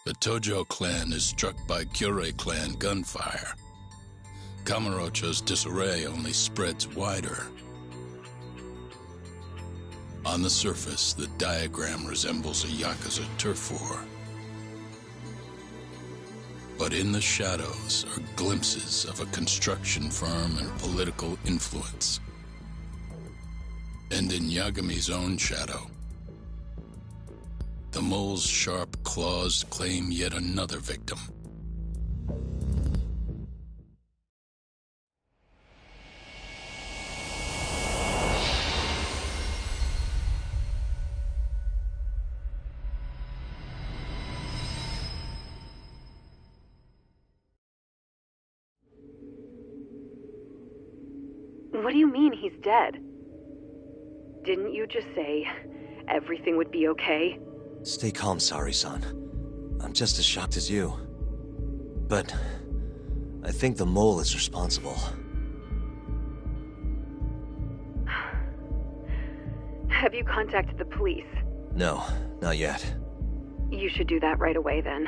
The Tojo clan is struck by Kyorei clan gunfire. Kamurocho's disarray only spreads wider. On the surface, the diagram resembles a Yakuza turf war. But in the shadows are glimpses of a construction firm and political influence. And in Yagami's own shadow, the mole's sharp claws claim yet another victim. What do you mean he's dead? Didn't you just say everything would be okay? Stay calm, Sari-san. I'm just as shocked as you. But I think the mole is responsible. Have you contacted the police? No, not yet. You should do that right away then.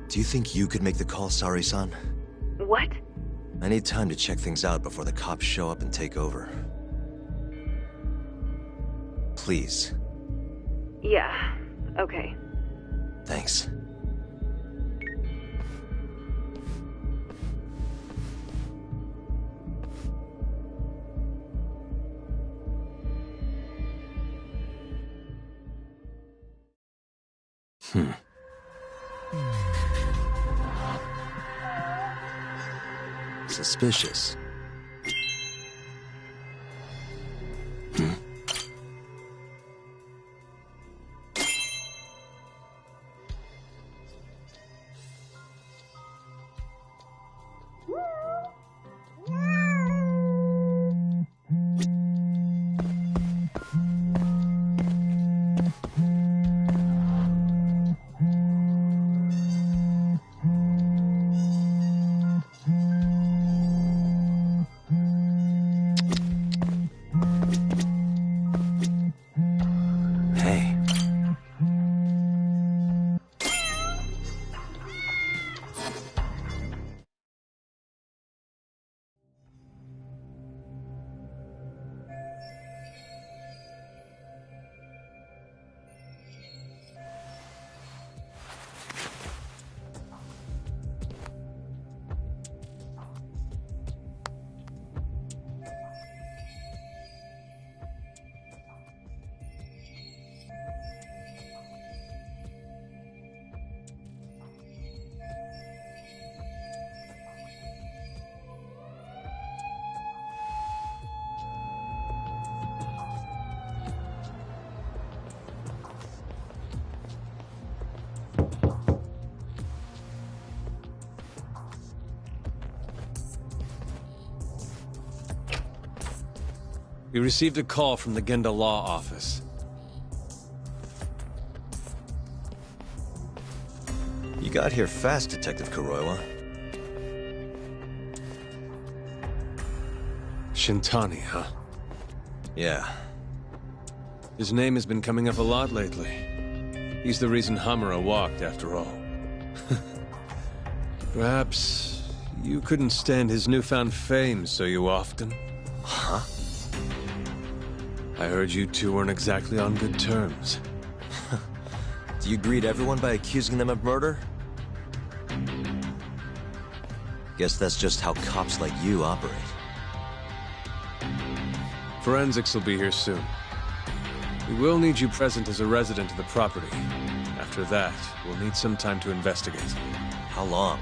Do you think you could make the call, Sari-san? What? I need time to check things out before the cops show up and take over. Please. Yeah, okay. Thanks. Suspicious. We received a call from the Genda Law Office. You got here fast, Detective Kuroiwa. Shintani, huh? Yeah. His name has been coming up a lot lately. He's the reason Hamura walked, after all. Perhaps you couldn't stand his newfound fame so you often? Huh? I heard you two weren't exactly on good terms. Do you greet everyone by accusing them of murder? Guess that's just how cops like you operate. Forensics will be here soon. We will need you present as a resident of the property. After that, we'll need some time to investigate. How long?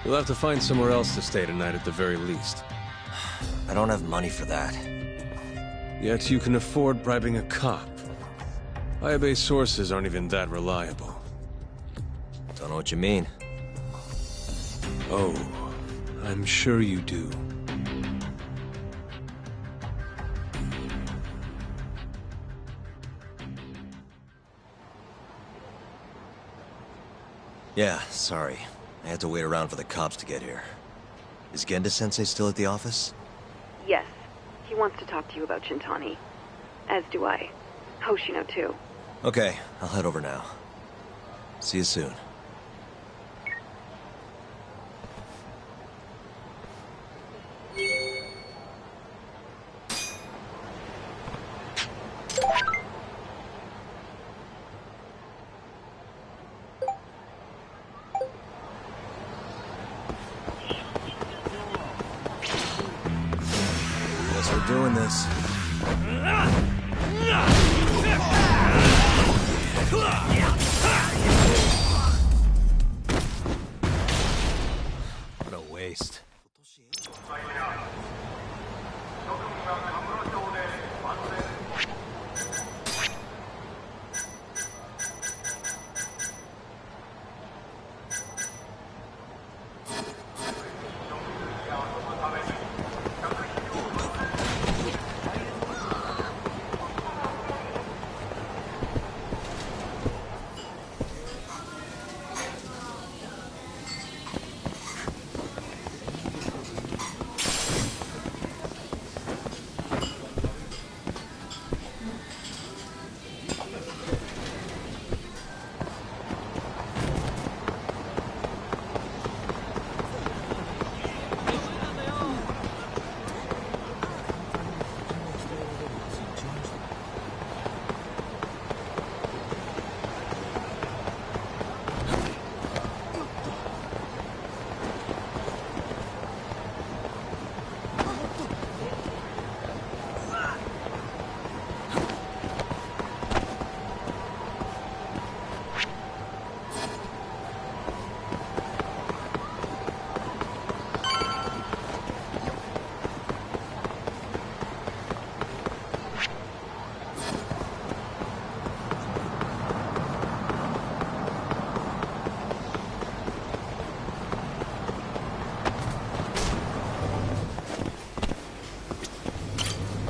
We'll have to find somewhere else to stay tonight at the very least. I don't have money for that. Yet you can afford bribing a cop. Ayabe sources aren't even that reliable. Don't know what you mean. Oh, I'm sure you do. Yeah, sorry. I had to wait around for the cops to get here. Is Genda-sensei still at the office? Yes. He wants to talk to you about Shintani. As do I. Hoshino, too. Okay, I'll head over now. See you soon. Guess we're doing this. What a waste.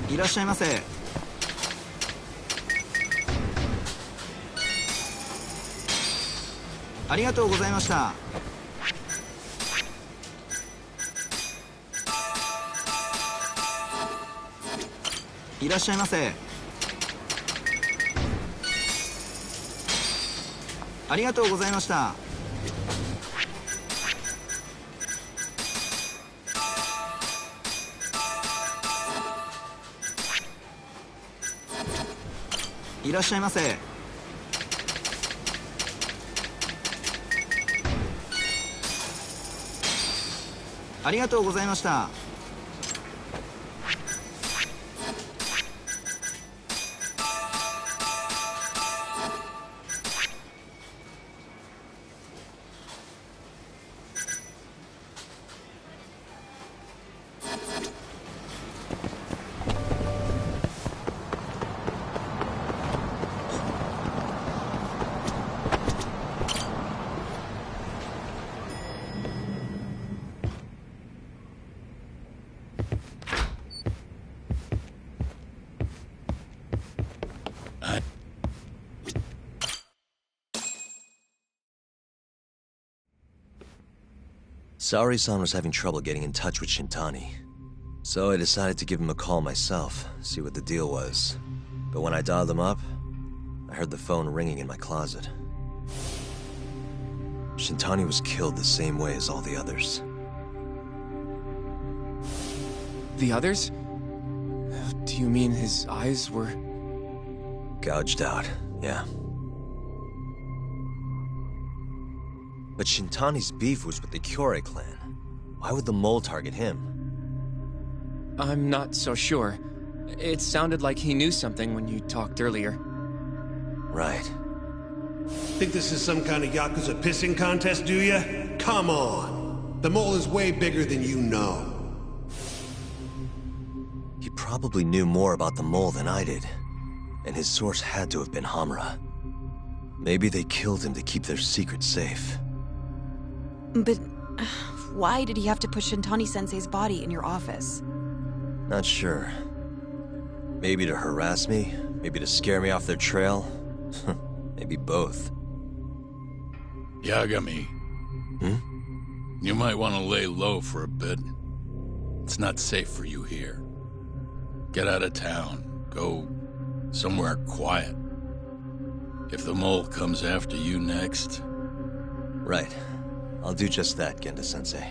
いらっしゃいませ。ありがとうございました。いらっしゃいませ。ありがとうございました。いらっしゃいませ。ありがとうございました。Saori-san was having trouble getting in touch with Shintani. So I decided to give him a call myself, see what the deal was. But when I dialed him up, I heard the phone ringing in my closet. Shintani was killed the same way as all the others. The others? Do you mean his eyes were... Gouged out, yeah. But Shintani's beef was with the Kyorei clan. Why would the mole target him? I'm not so sure. It sounded like he knew something when you talked earlier. Right. Think this is some kind of Yakuza pissing contest, do ya? Come on! The mole is way bigger than you know. He probably knew more about the mole than I did. And his source had to have been Hamura. Maybe they killed him to keep their secret safe. But why did he have to put Shintani-sensei's body in your office? Not sure. Maybe to harass me? Maybe to scare me off their trail? Maybe both. Yagami. You might want to lay low for a bit. It's not safe for you here. Get out of town. Go somewhere quiet. If the mole comes after you next... Right. I'll do just that, Genda-sensei.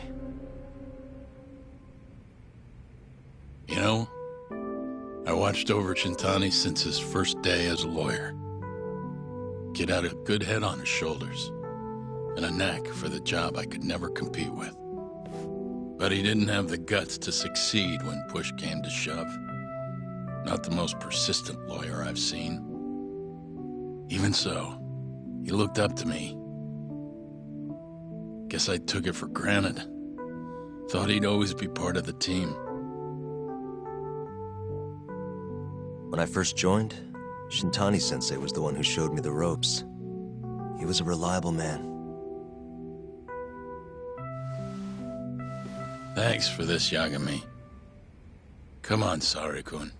You know, I watched over Shintani since his first day as a lawyer. Kid had a good head on his shoulders, and a knack for the job I could never compete with. But he didn't have the guts to succeed when push came to shove. Not the most persistent lawyer I've seen. Even so, he looked up to me. Guess I took it for granted. Thought he'd always be part of the team. When I first joined, Shintani-sensei was the one who showed me the ropes. He was a reliable man. Thanks for this, Yagami. Come on, Sari-kun.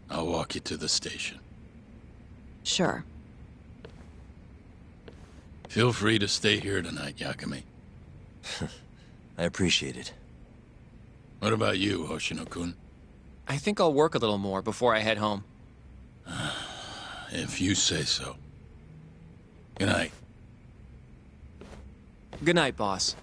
I'll walk you to the station. Sure. Feel free to stay here tonight, Yagami. I appreciate it. What about you, Hoshino-kun? I think I'll work a little more before I head home. If you say so. Good night. Good night, boss.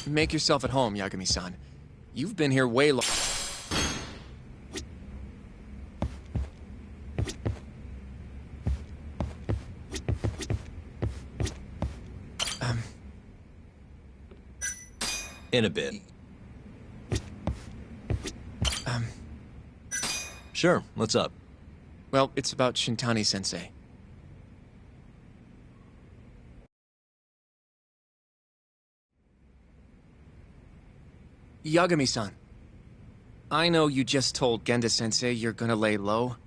Make yourself at home, Yagami-san. You've been here way long. In a bit. Sure, what's up? Well, it's about Shintani-sensei. Yagami-san, I know you just told Genda-sensei you're gonna lay low,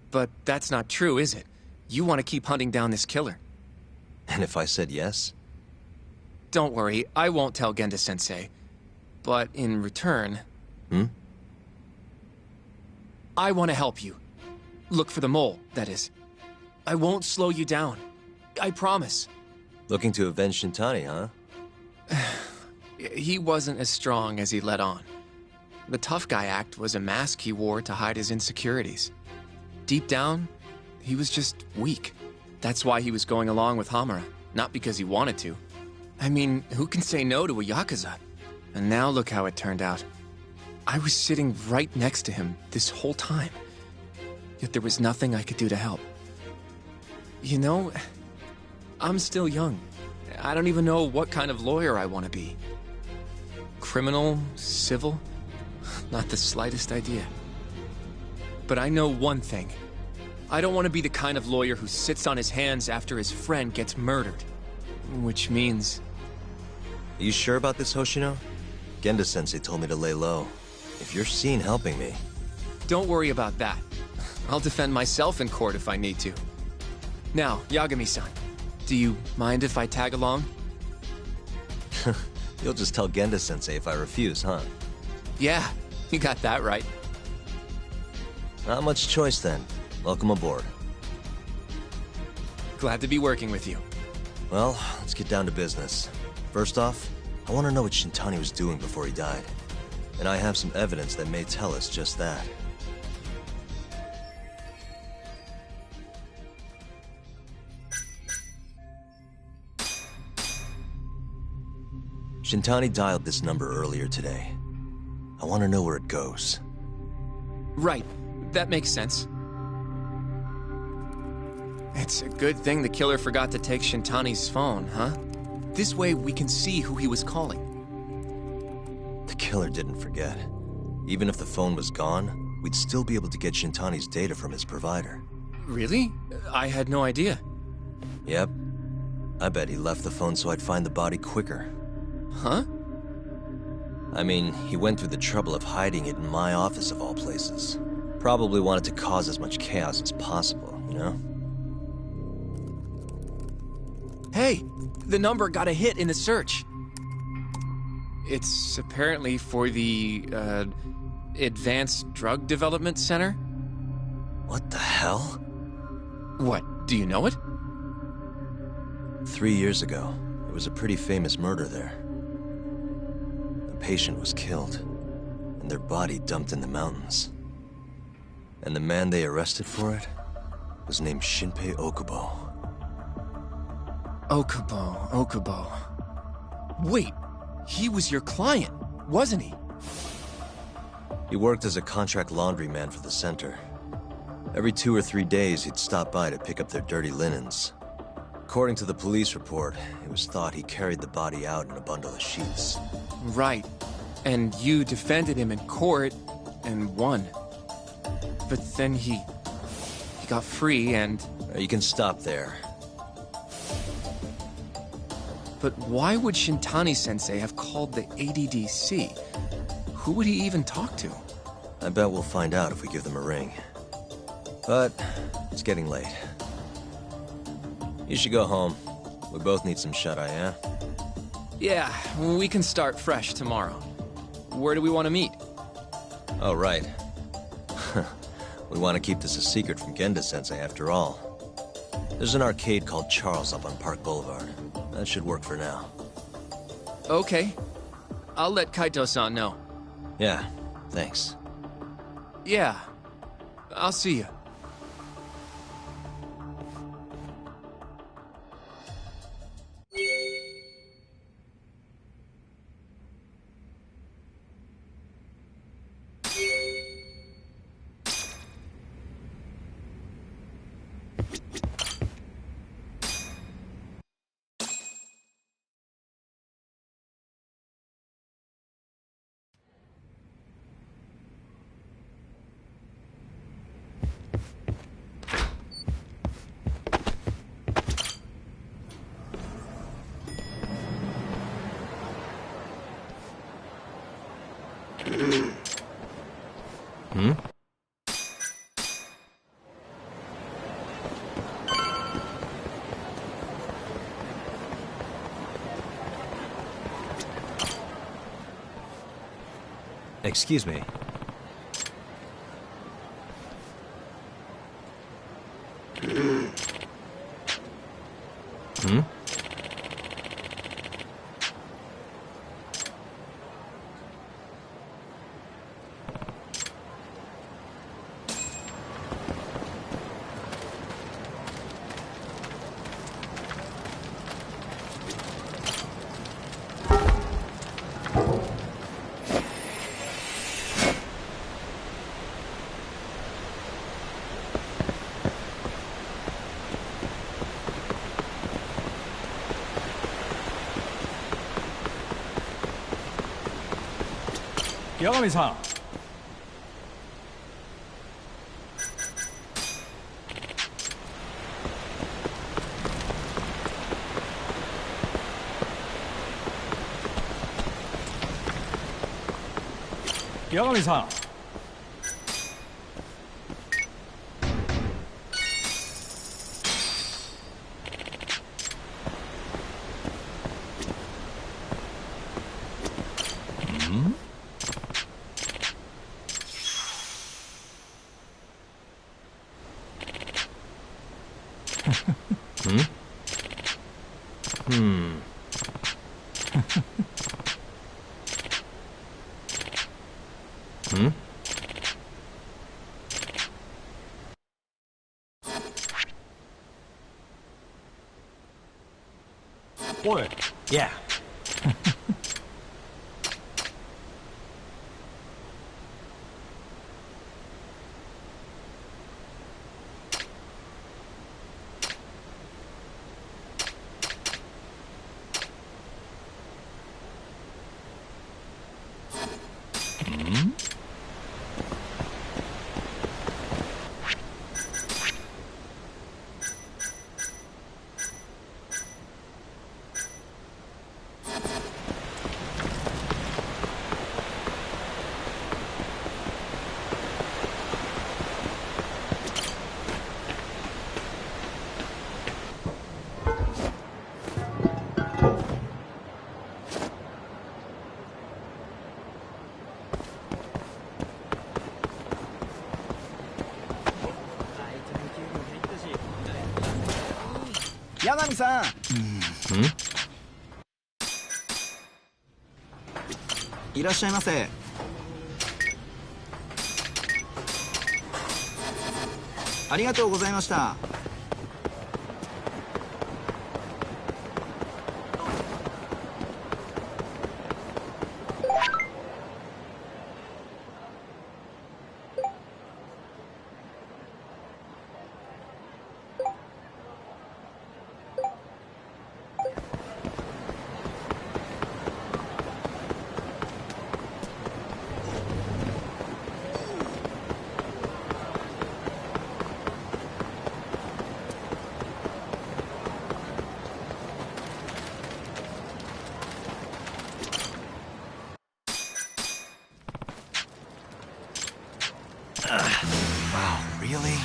but that's not true, is it? You want to keep hunting down this killer. And if I said yes? Don't worry, I won't tell Genda-sensei. But in return... I want to help you. Look for the mole, that is. I won't slow you down. I promise. Looking to avenge Shintani, huh? He wasn't as strong as he let on. The tough guy act was a mask he wore to hide his insecurities. Deep down, he was just weak. That's why he was going along with Hamura, not because he wanted to. I mean, who can say no to a Yakuza? And now look how it turned out. I was sitting right next to him this whole time. Yet there was nothing I could do to help. You know, I'm still young. I don't even know what kind of lawyer I want to be. Criminal? Civil? Not the slightest idea. But I know one thing. I don't want to be the kind of lawyer who sits on his hands after his friend gets murdered. Which means... Are you sure about this, Hoshino? Genda-sensei told me to lay low. If you're seen helping me... Don't worry about that. I'll defend myself in court if I need to. Now, Yagami-san, do you mind if I tag along? You'll just tell Genda-sensei if I refuse, huh? Yeah, you got that right. Not much choice then. Welcome aboard. Glad to be working with you. Well, let's get down to business. First off, I want to know what Shintani was doing before he died. And I have some evidence that may tell us just that. Shintani dialed this number earlier today. I want to know where it goes. Right. That makes sense. It's a good thing the killer forgot to take Shintani's phone, huh? This way we can see who he was calling. The killer didn't forget. Even if the phone was gone, we'd still be able to get Shintani's data from his provider. Really? I had no idea. Yep. I bet he left the phone so I'd find the body quicker. Huh? I mean, he went through the trouble of hiding it in my office of all places. Probably wanted to cause as much chaos as possible, you know? Hey, the number got a hit in the search. It's apparently for the, Advanced Drug Development Center? What the hell? What, do you know it? 3 years ago, there was a pretty famous murder there. A patient was killed, and their body dumped in the mountains. And the man they arrested for it was named Shinpei Okubo. Okubo. Wait, he was your client, wasn't he? He worked as a contract laundryman for the center. Every 2 or 3 days, he'd stop by to pick up their dirty linens. According to the police report, it was thought he carried the body out in a bundle of sheets. Right. And you defended him in court, and won. But then he got free and... You can stop there. But why would Shintani-sensei have called the ADDC? Who would he even talk to? I bet we'll find out if we give them a ring. But it's getting late. You should go home. We both need some shut-eye, yeah? Yeah, we can start fresh tomorrow. Where do we want to meet? Oh, right. We want to keep this a secret from Genda-sensei after all. There's an arcade called Charles up on Park Boulevard. That should work for now. Okay. I'll let Kaito-san know. Yeah, thanks. Yeah. I'll see you. Excuse me. Yagami-san. Yagami-san. Boy. Yeah. 山見さん。いらっしゃいませ。ありがとうございました。Wow, really?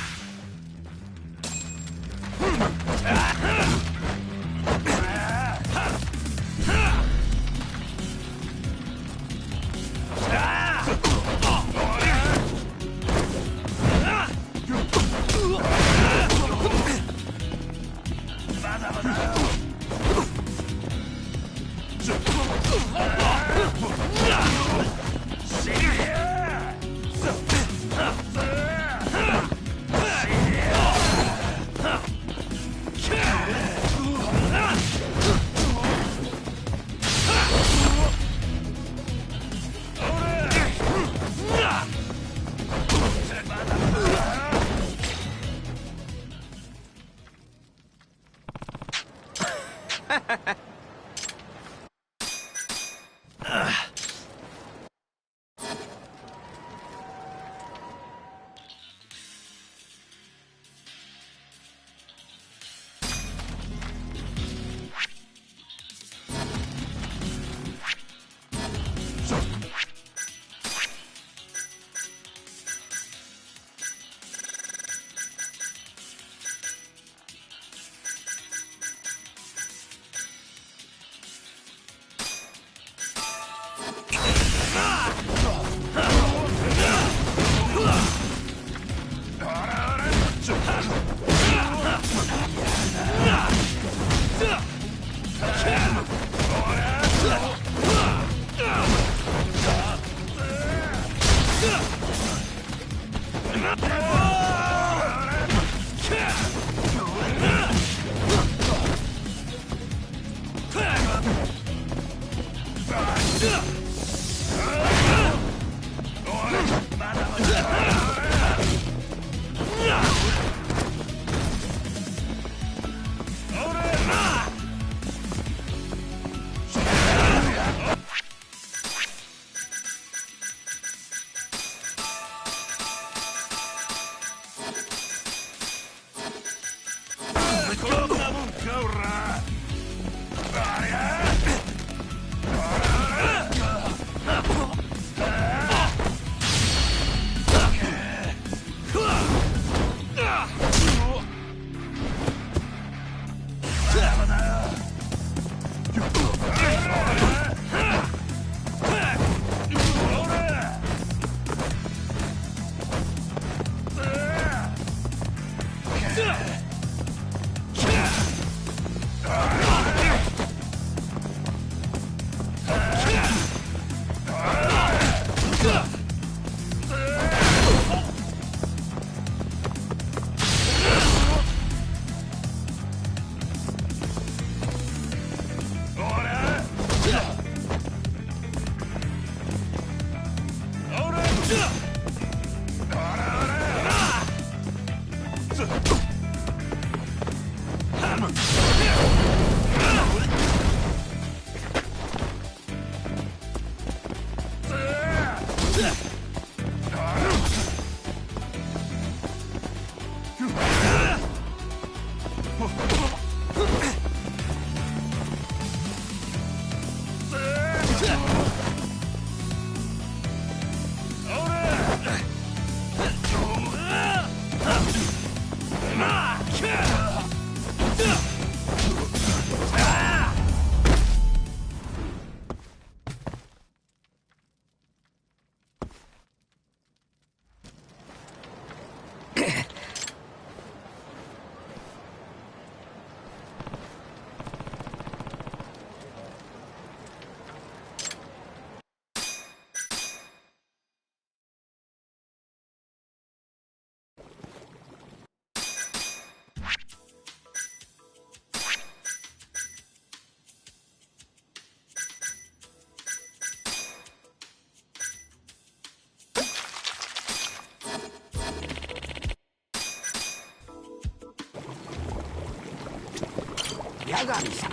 八神さん。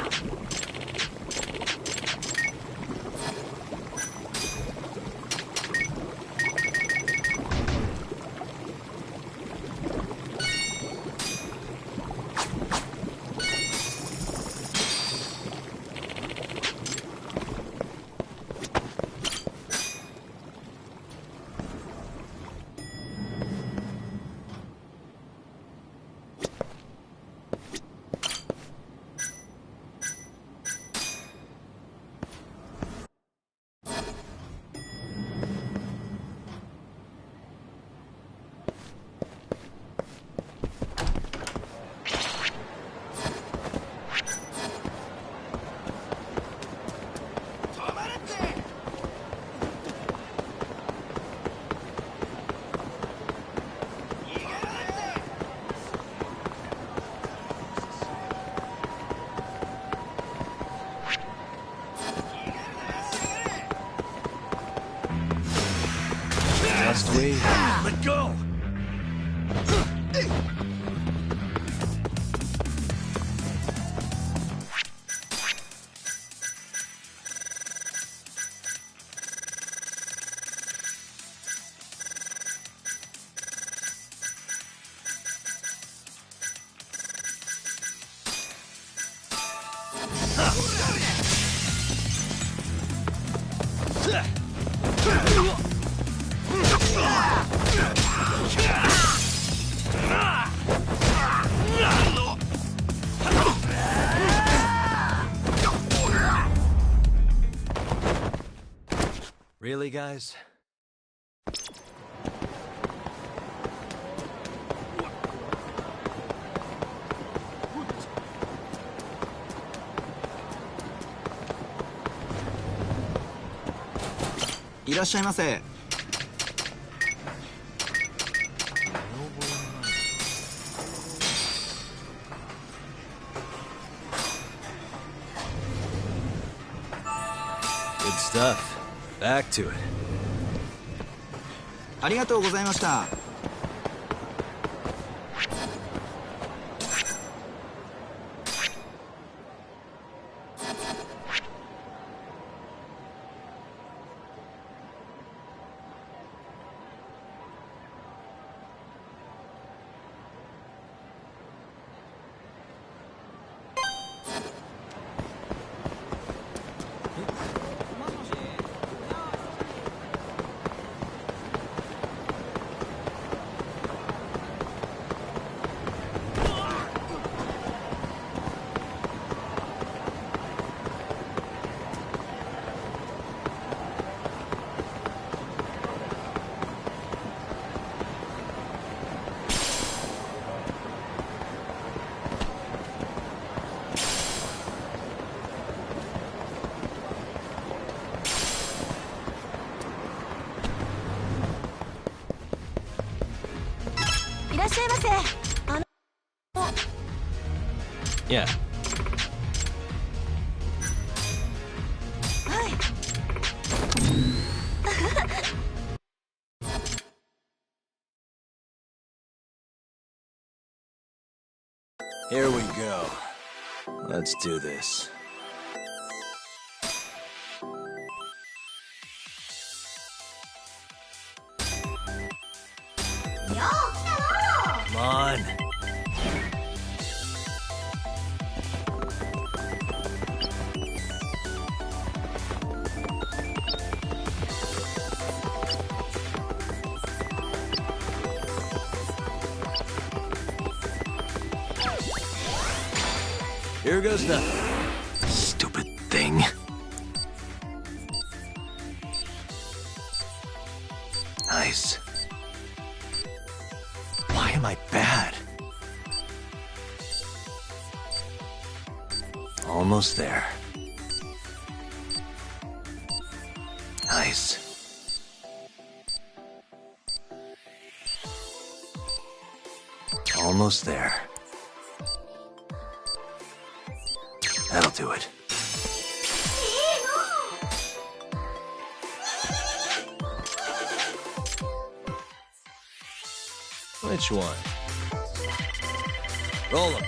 Just wait. Let go! Really, guys?「いらっしゃいませ」。Good stuff. Back to it. ありがとうございました。いらっしゃいませ。Yeah. はい。Here we go. Let's do this. Come on. Here goes nothing. Stupid thing. Nice. Why am I bad? Almost there. Nice. Almost there. That'll do it. Which one? Roll 'em.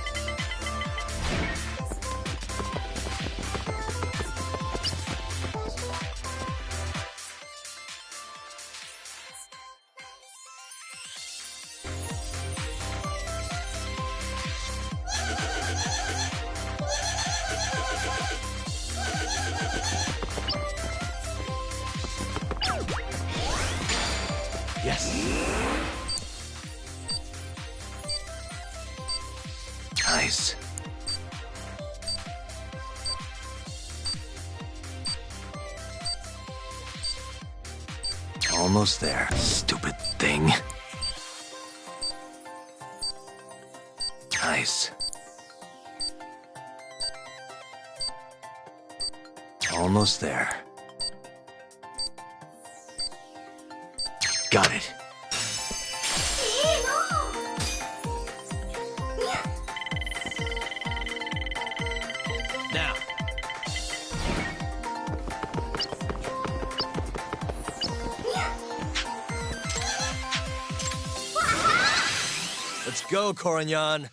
Yes. Nice. Almost there, stupid thing. Nice. Almost there. Got it. Now. Let's go, Korignan.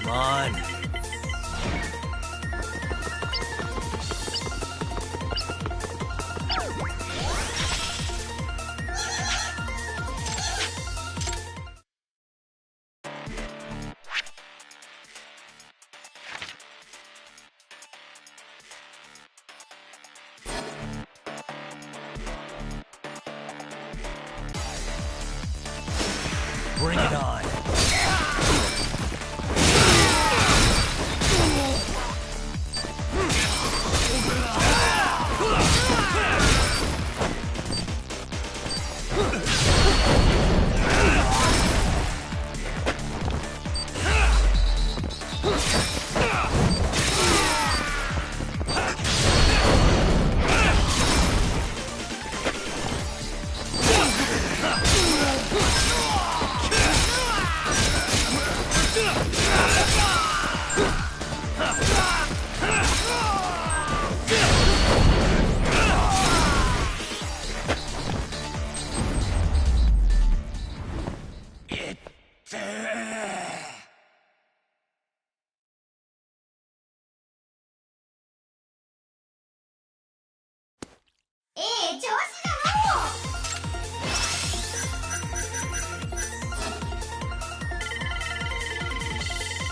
Come on. Bring it on.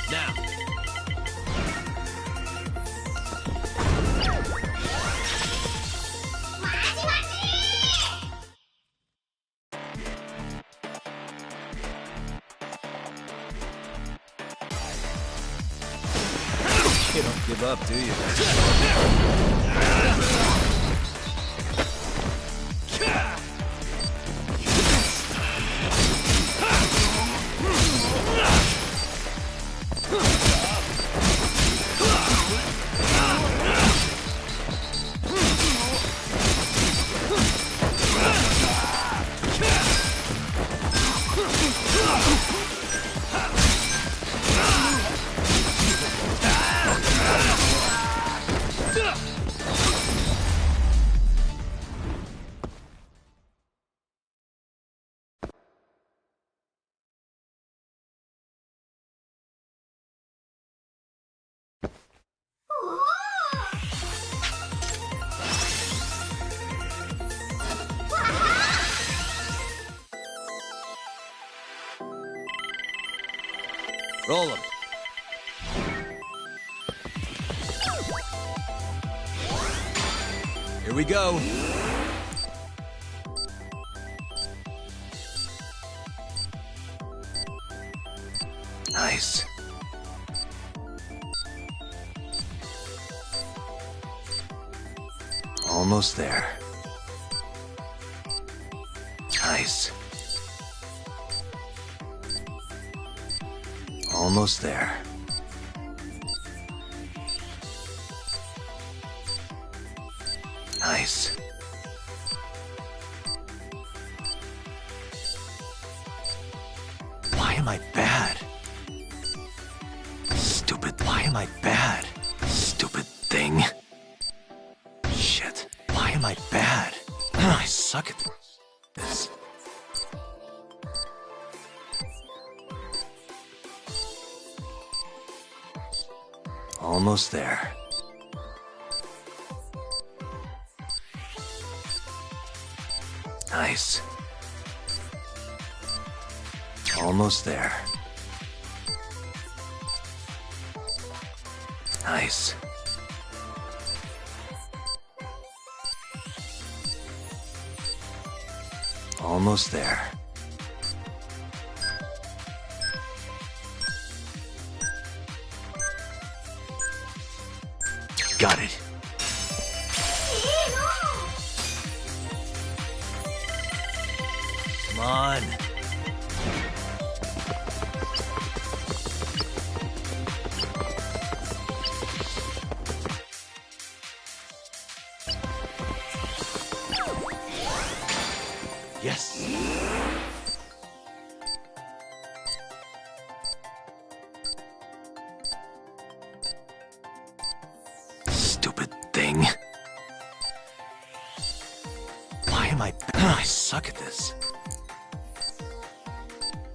Now. You don't give up, do you? Roll him. Here we go. Nice. Almost there. Nice. Almost there. Nice. Why am I bad? Stupid. Why am I bad? Stupid thing. Shit. Why am I bad? I suck at this. Almost there. Nice. Almost there. Nice. Almost there. Got it. Come on. Yes. Stupid thing. Why am I suck at this.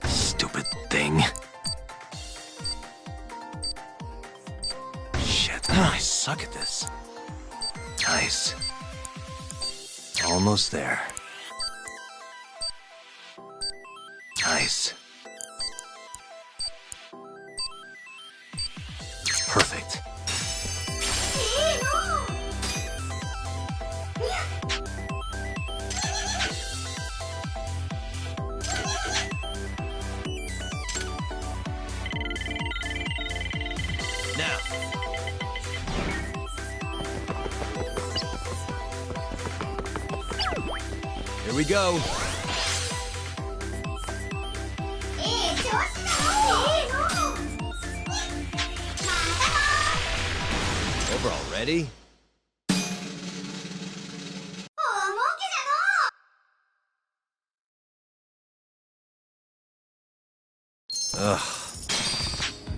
Stupid thing. Shit. I suck at this. Nice. Almost there. Nice. Perfect. Now. Here we go. Over already? Ugh.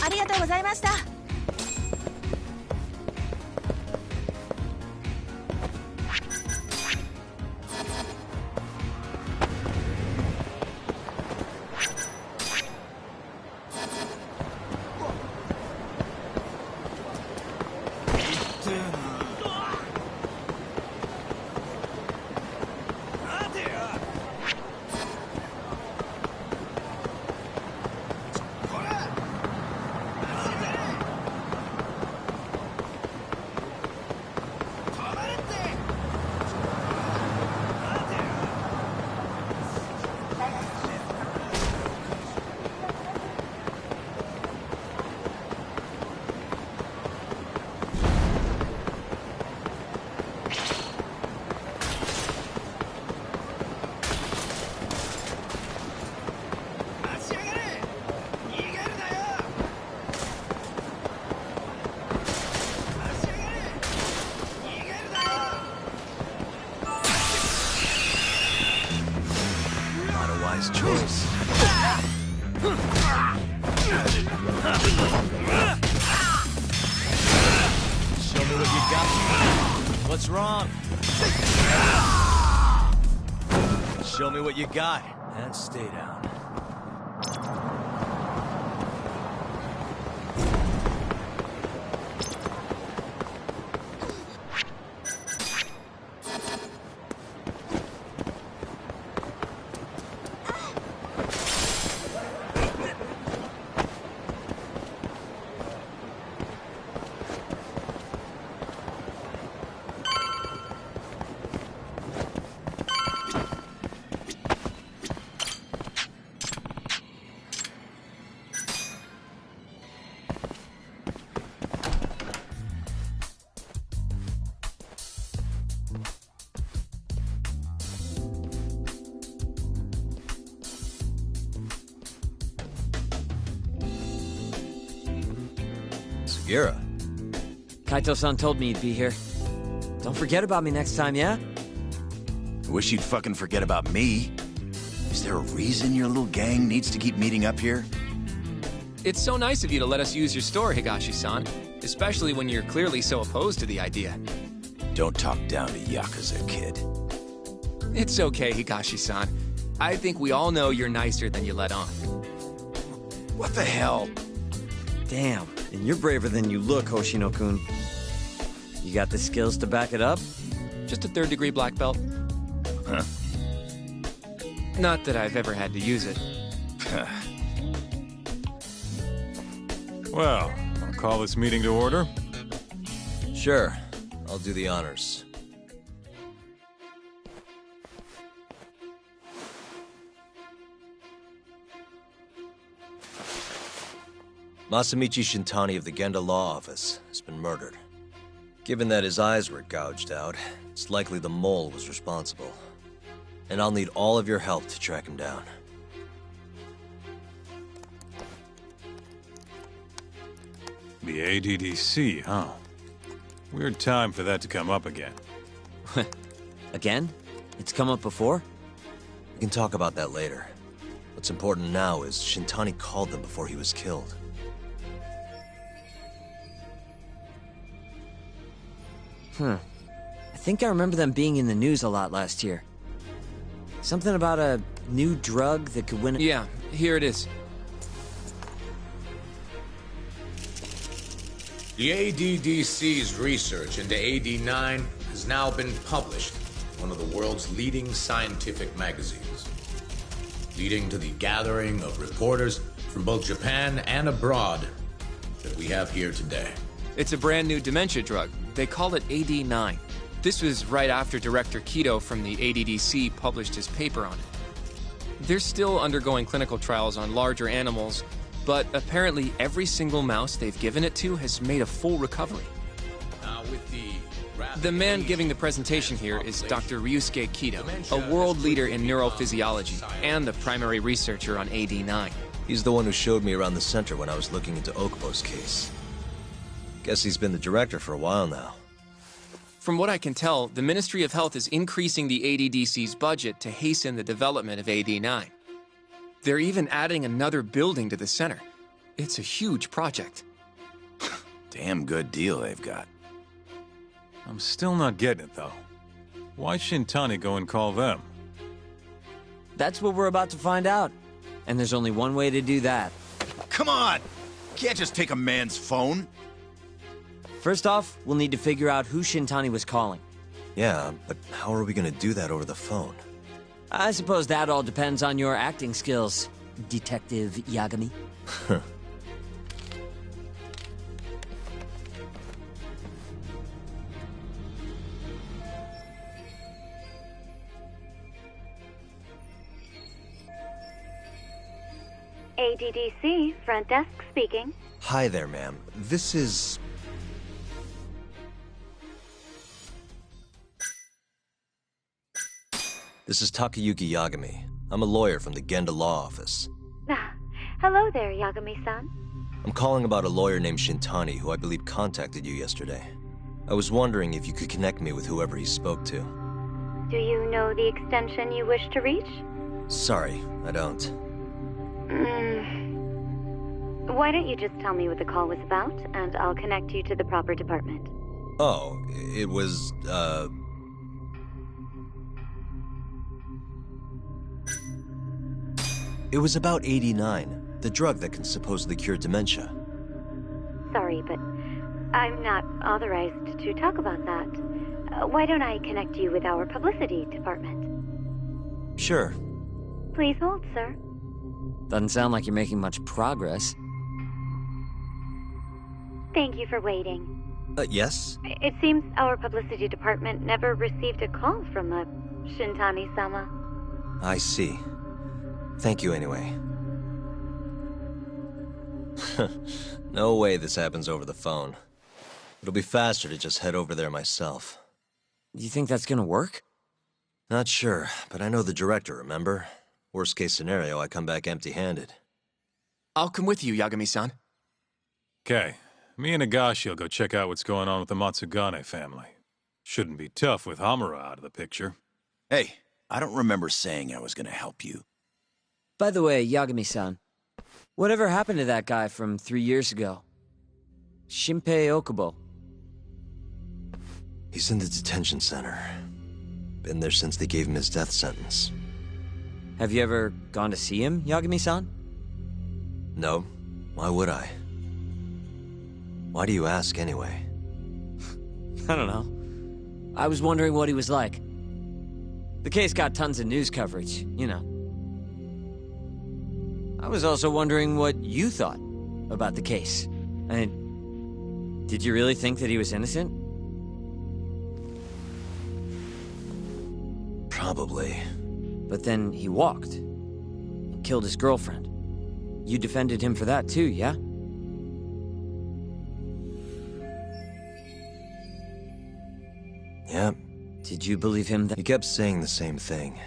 ありがとうございました。Choice. Show me what you got. What's wrong? Show me what you got. And stay down. Gira. Kaito-san told me you'd be here. Don't forget about me next time, yeah? I wish you'd fucking forget about me. Is there a reason your little gang needs to keep meeting up here? It's so nice of you to let us use your store, Higashi-san. Especially when you're clearly so opposed to the idea. Don't talk down to Yakuza, kid. It's okay, Higashi-san. I think we all know you're nicer than you let on. What the hell? Damn, and you're braver than you look, Hoshino-kun. You got the skills to back it up? Just a third-degree black belt. Huh? Not that I've ever had to use it. Well, I'll call this meeting to order. Sure. I'll do the honors. Masamichi Shintani of the Genda Law Office has been murdered. Given that his eyes were gouged out, it's likely the mole was responsible. And I'll need all of your help to track him down. The ADDC, huh? Weird time for that to come up again. Again? It's come up before? We can talk about that later. What's important now is Shintani called them before he was killed. I think I remember them being in the news a lot last year. Something about a new drug that could win. Yeah, here it is. The ADDC's research into AD9 has now been published in one of the world's leading scientific magazines, leading to the gathering of reporters from both Japan and abroad that we have here today. It's a brand new dementia drug. They call it AD9. This was right after Director Kido from the ADDC published his paper on it. They're still undergoing clinical trials on larger animals, but apparently every single mouse they've given it to has made a full recovery. The man giving the presentation here is Dr. Ryusuke Kido, a world leader in neurophysiology and the primary researcher on AD9. He's the one who showed me around the center when I was looking into Okubo's case. Guess he's been the director for a while now. From what I can tell, the Ministry of Health is increasing the ADDC's budget to hasten the development of AD9. They're even adding another building to the center. It's a huge project. Damn good deal they've got. I'm still not getting it, though. Why Shintani go and call them? That's what we're about to find out. And there's only one way to do that. Come on! Can't just take a man's phone. First off, we'll need to figure out who Shintani was calling. Yeah, but how are we gonna do that over the phone? I suppose that all depends on your acting skills, Detective Yagami. ADDC, front desk speaking. Hi there, ma'am. This is... This is Takayuki Yagami. I'm a lawyer from the Genda Law Office. Hello there, Yagami-san. I'm calling about a lawyer named Shintani who I believe contacted you yesterday. I was wondering if you could connect me with whoever he spoke to. Do you know the extension you wish to reach? Sorry, I don't. Why don't you just tell me what the call was about, and I'll connect you to the proper department. Oh, it was, It was about AD9, the drug that can supposedly cure dementia. Sorry, but I'm not authorized to talk about that. Why don't I connect you with our publicity department? Sure. Please hold, sir. Doesn't sound like you're making much progress. Thank you for waiting. Yes? It seems our publicity department never received a call from a Shintani-sama. I see. Thank you anyway. No way this happens over the phone. It'll be faster to just head over there myself. You think that's gonna work? Not sure, but I know the director, remember? Worst case scenario, I come back empty-handed. I'll come with you, Yagami-san. Okay, Me and Nagashi will go check out what's going on with the Matsugane family. Shouldn't be tough with Hamura out of the picture. Hey, I don't remember saying I was gonna help you. By the way, Yagami-san, whatever happened to that guy from 3 years ago? Shinpei Okubo. He's in the detention center. Been there since they gave him his death sentence. Have you ever gone to see him, Yagami-san? No. Why would I? Why do you ask, anyway? I don't know. I was wondering what he was like. The case got tons of news coverage, you know. I was also wondering what you thought about the case. I mean, did you really think that he was innocent? Probably. But then he walked and killed his girlfriend. You defended him for that too, yeah? Yep. Did you believe him that— He kept saying the same thing.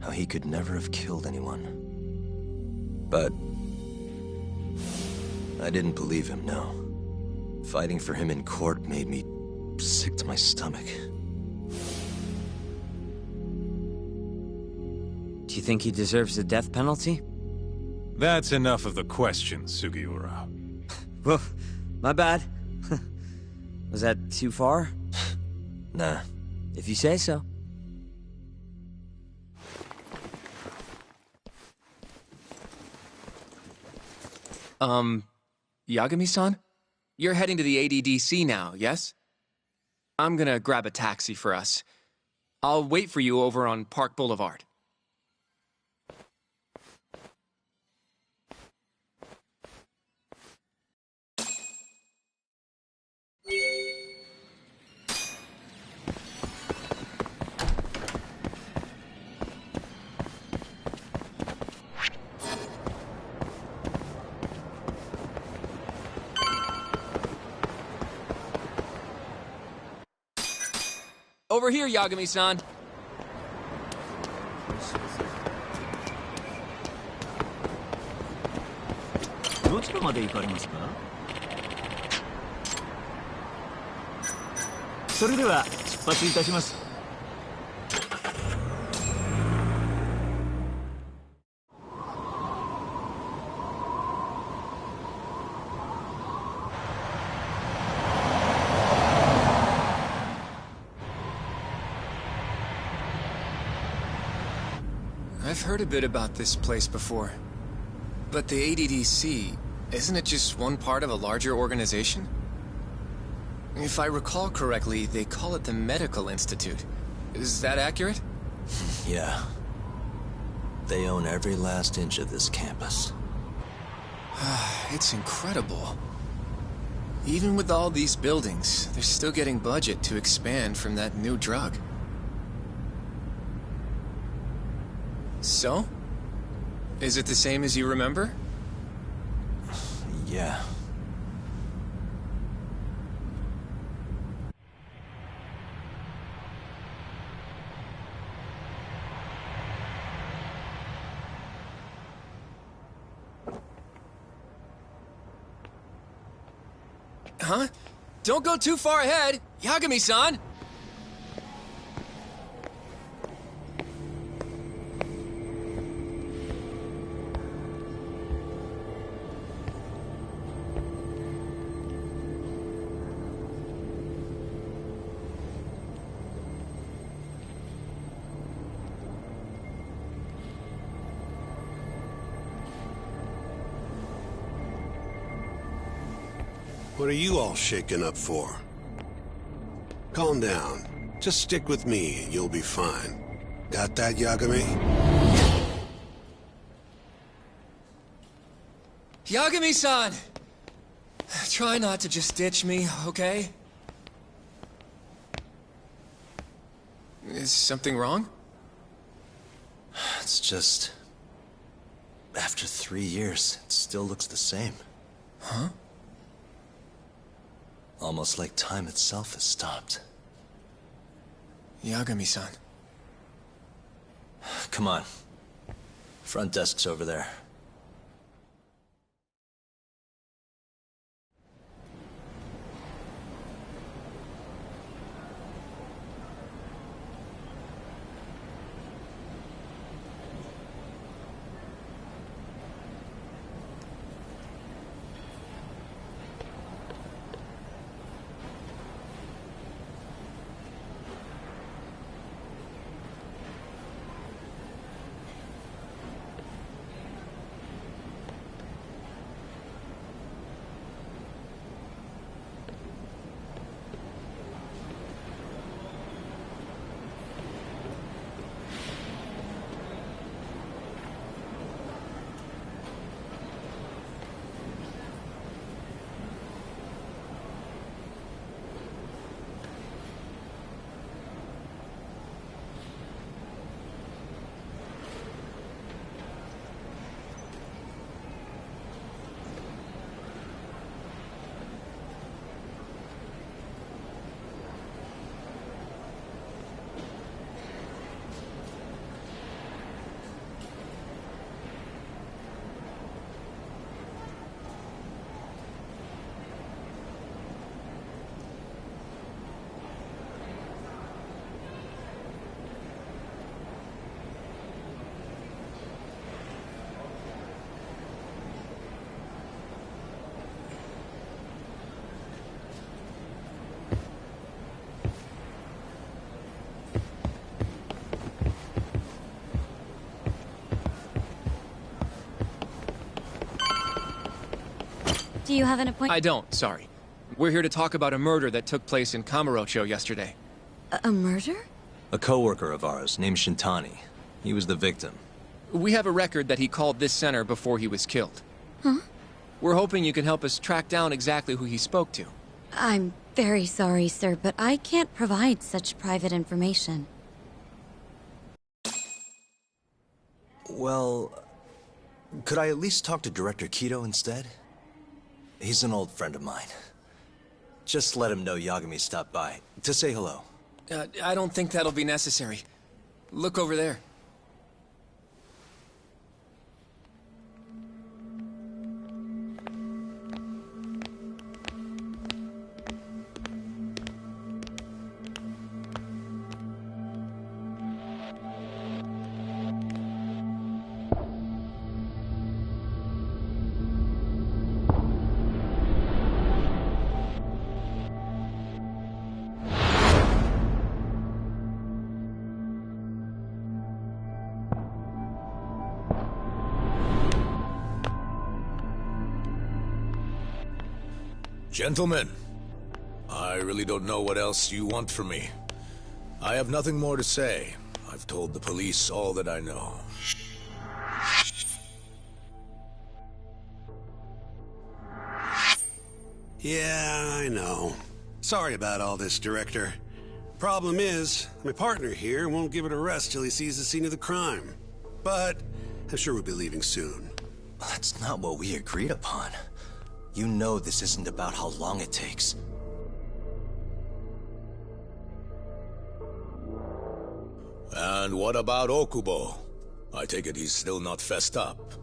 How he could never have killed anyone. But I didn't believe him, no. Fighting for him in court made me sick to my stomach. Do you think he deserves the death penalty? That's enough of the questions, Sugiura. Well, my bad. Was that too far? Nah. If you say so. Yagami-san? You're heading to the ADDC now, yes? I'm gonna grab a taxi for us. I'll wait for you over on Park Boulevard. Over here, Yagami-san. I've heard a bit about this place before. But the ADDC, isn't it just one part of a larger organization? If I recall correctly, they call it the Medical Institute. Is that accurate? Yeah. They own every last inch of this campus. It's incredible. Even with all these buildings, they're still getting budget to expand from that new drug. So? Is it the same as you remember? Yeah. Huh? Don't go too far ahead, Yagami-san! What are you all shaken up for? Calm down. Just stick with me and you'll be fine. Got that, Yagami? Yagami-san! Try not to just ditch me, okay? Is something wrong? It's just... After 3 years, it still looks the same. Huh? Almost like time itself has stopped. Yagami-san. Come on. Front desk's over there. Do you have an appointment? I don't, sorry. We're here to talk about a murder that took place in Kamurocho yesterday. A murder? A coworker of ours named Shintani. He was the victim. We have a record that he called this center before he was killed. Huh? We're hoping you can help us track down exactly who he spoke to. I'm very sorry, sir, but I can't provide such private information. Well, could I at least talk to Director Kido instead? He's an old friend of mine. Just let him know Yagami stopped by, to say hello. I don't think that'll be necessary. Look over there. Gentlemen, I really don't know what else you want from me. I have nothing more to say. I've told the police all that I know. Yeah, I know. Sorry about all this, Director. Problem is, my partner here won't give it a rest till he sees the scene of the crime. But I'm sure we'll be leaving soon. That's not what we agreed upon. You know this isn't about how long it takes. And what about Okubo? I take it he's still not fessed up.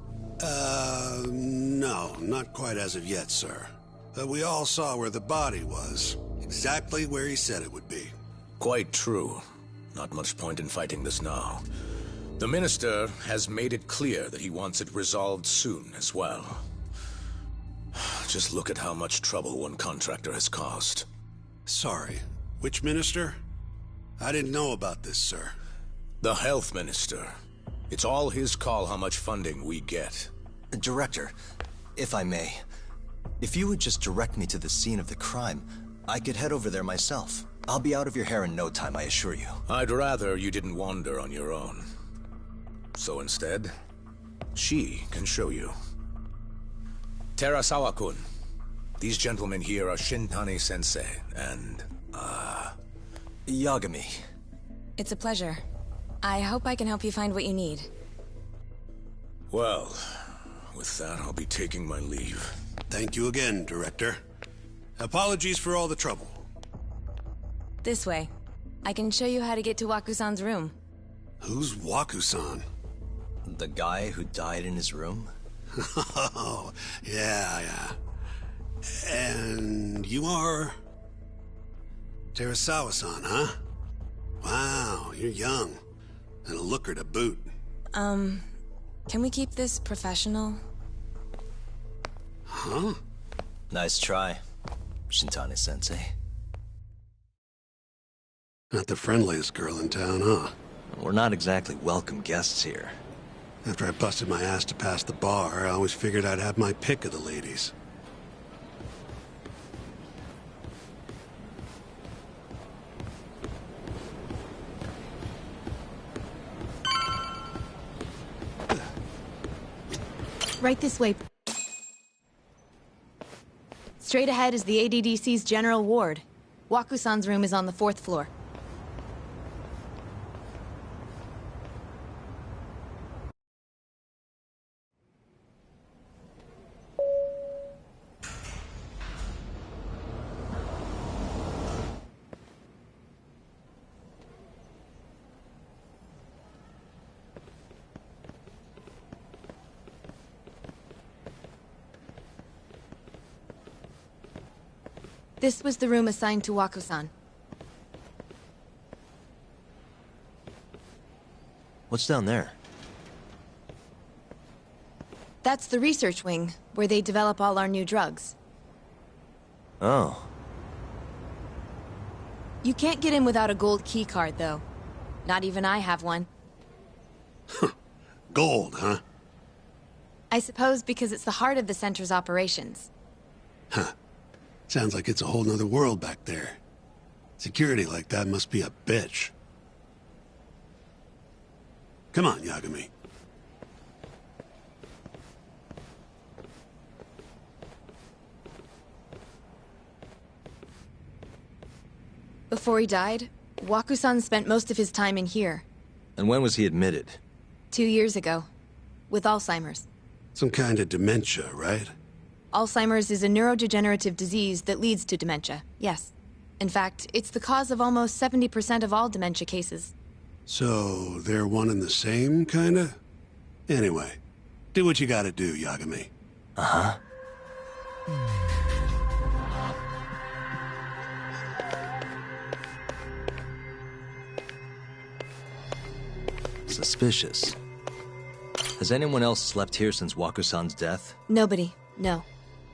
No, not quite as of yet, sir. But we all saw where the body was. Exactly where he said it would be. Quite true. Not much point in fighting this now. The Minister has made it clear that he wants it resolved soon as well. Just look at how much trouble one contractor has caused. Sorry, which minister? I didn't know about this, sir. The Health Minister. It's all his call how much funding we get. Director, if I may, if you would just direct me to the scene of the crime, I could head over there myself. I'll be out of your hair in no time, I assure you. I'd rather you didn't wander on your own. So instead, she can show you. Terasawa-kun, these gentlemen here are Shintani-sensei and, Yagami. It's a pleasure. I hope I can help you find what you need. Well, with that, I'll be taking my leave. Thank you again, Director. Apologies for all the trouble. This way. I can show you how to get to Waku-san's room. Who's Waku-san? The guy who died in his room? Oh, yeah. And you are... Terasawa-san, huh? Wow, you're young. And a looker to boot. Can we keep this professional? Huh? Nice try, Shintani-sensei. Not the friendliest girl in town, huh? We're not exactly welcome guests here. After I busted my ass to pass the bar, I always figured I'd have my pick of the ladies. Right this way. Straight ahead is the ADDC's general ward. Waku-san's room is on the 4th floor. This was the room assigned to Waku-san. What's down there? That's the research wing, where they develop all our new drugs. Oh. You can't get in without a gold key card, though. Not even I have one. Gold, huh? I suppose because it's the heart of the center's operations. Huh. Sounds like it's a whole nother world back there. Security like that must be a bitch. Come on, Yagami. Before he died, Waku-san spent most of his time in here. And when was he admitted? 2 years ago. With Alzheimer's. Some kind of dementia, right? Alzheimer's is a neurodegenerative disease that leads to dementia, yes. In fact, it's the cause of almost 70% of all dementia cases. So, they're one and the same, kinda? Anyway, do what you gotta do, Yagami. Uh-huh. Suspicious. Has anyone else slept here since Waku-san's death? Nobody, no.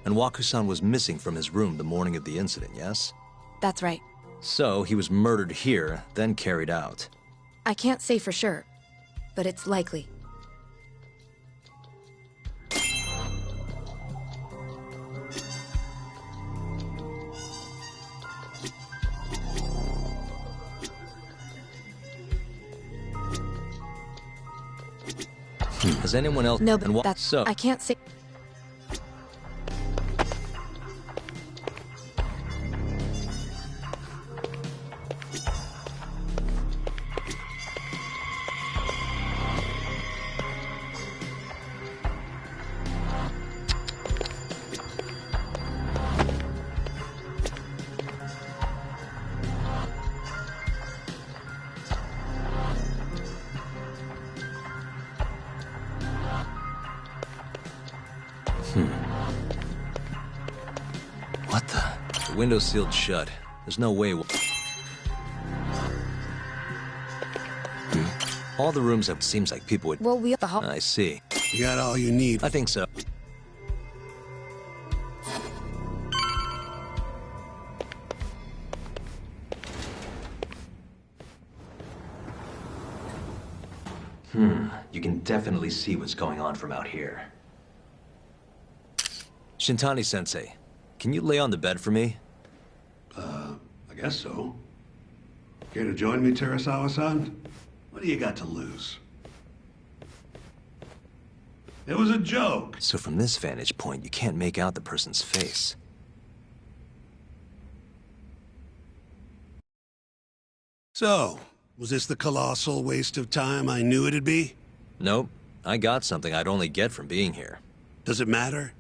And Waku-san was missing from his room the morning of the incident, yes? That's right. So, he was murdered here, then carried out. I can't say for sure, but it's likely. Has anyone else... No, but and that's... So, I can't say... What the? The window's sealed shut. There's no way... All the rooms have... Seems like people would... Well, we have the hall... I see. You got all you need. I think so. You can definitely see what's going on from out here. Shintani-sensei, can you lay on the bed for me? I guess so. Care to join me, Terasawa-san? What do you got to lose? It was a joke. So from this vantage point, you can't make out the person's face. So, was this the colossal waste of time I knew it'd be? Nope. I got something I'd only get from being here. Does it matter?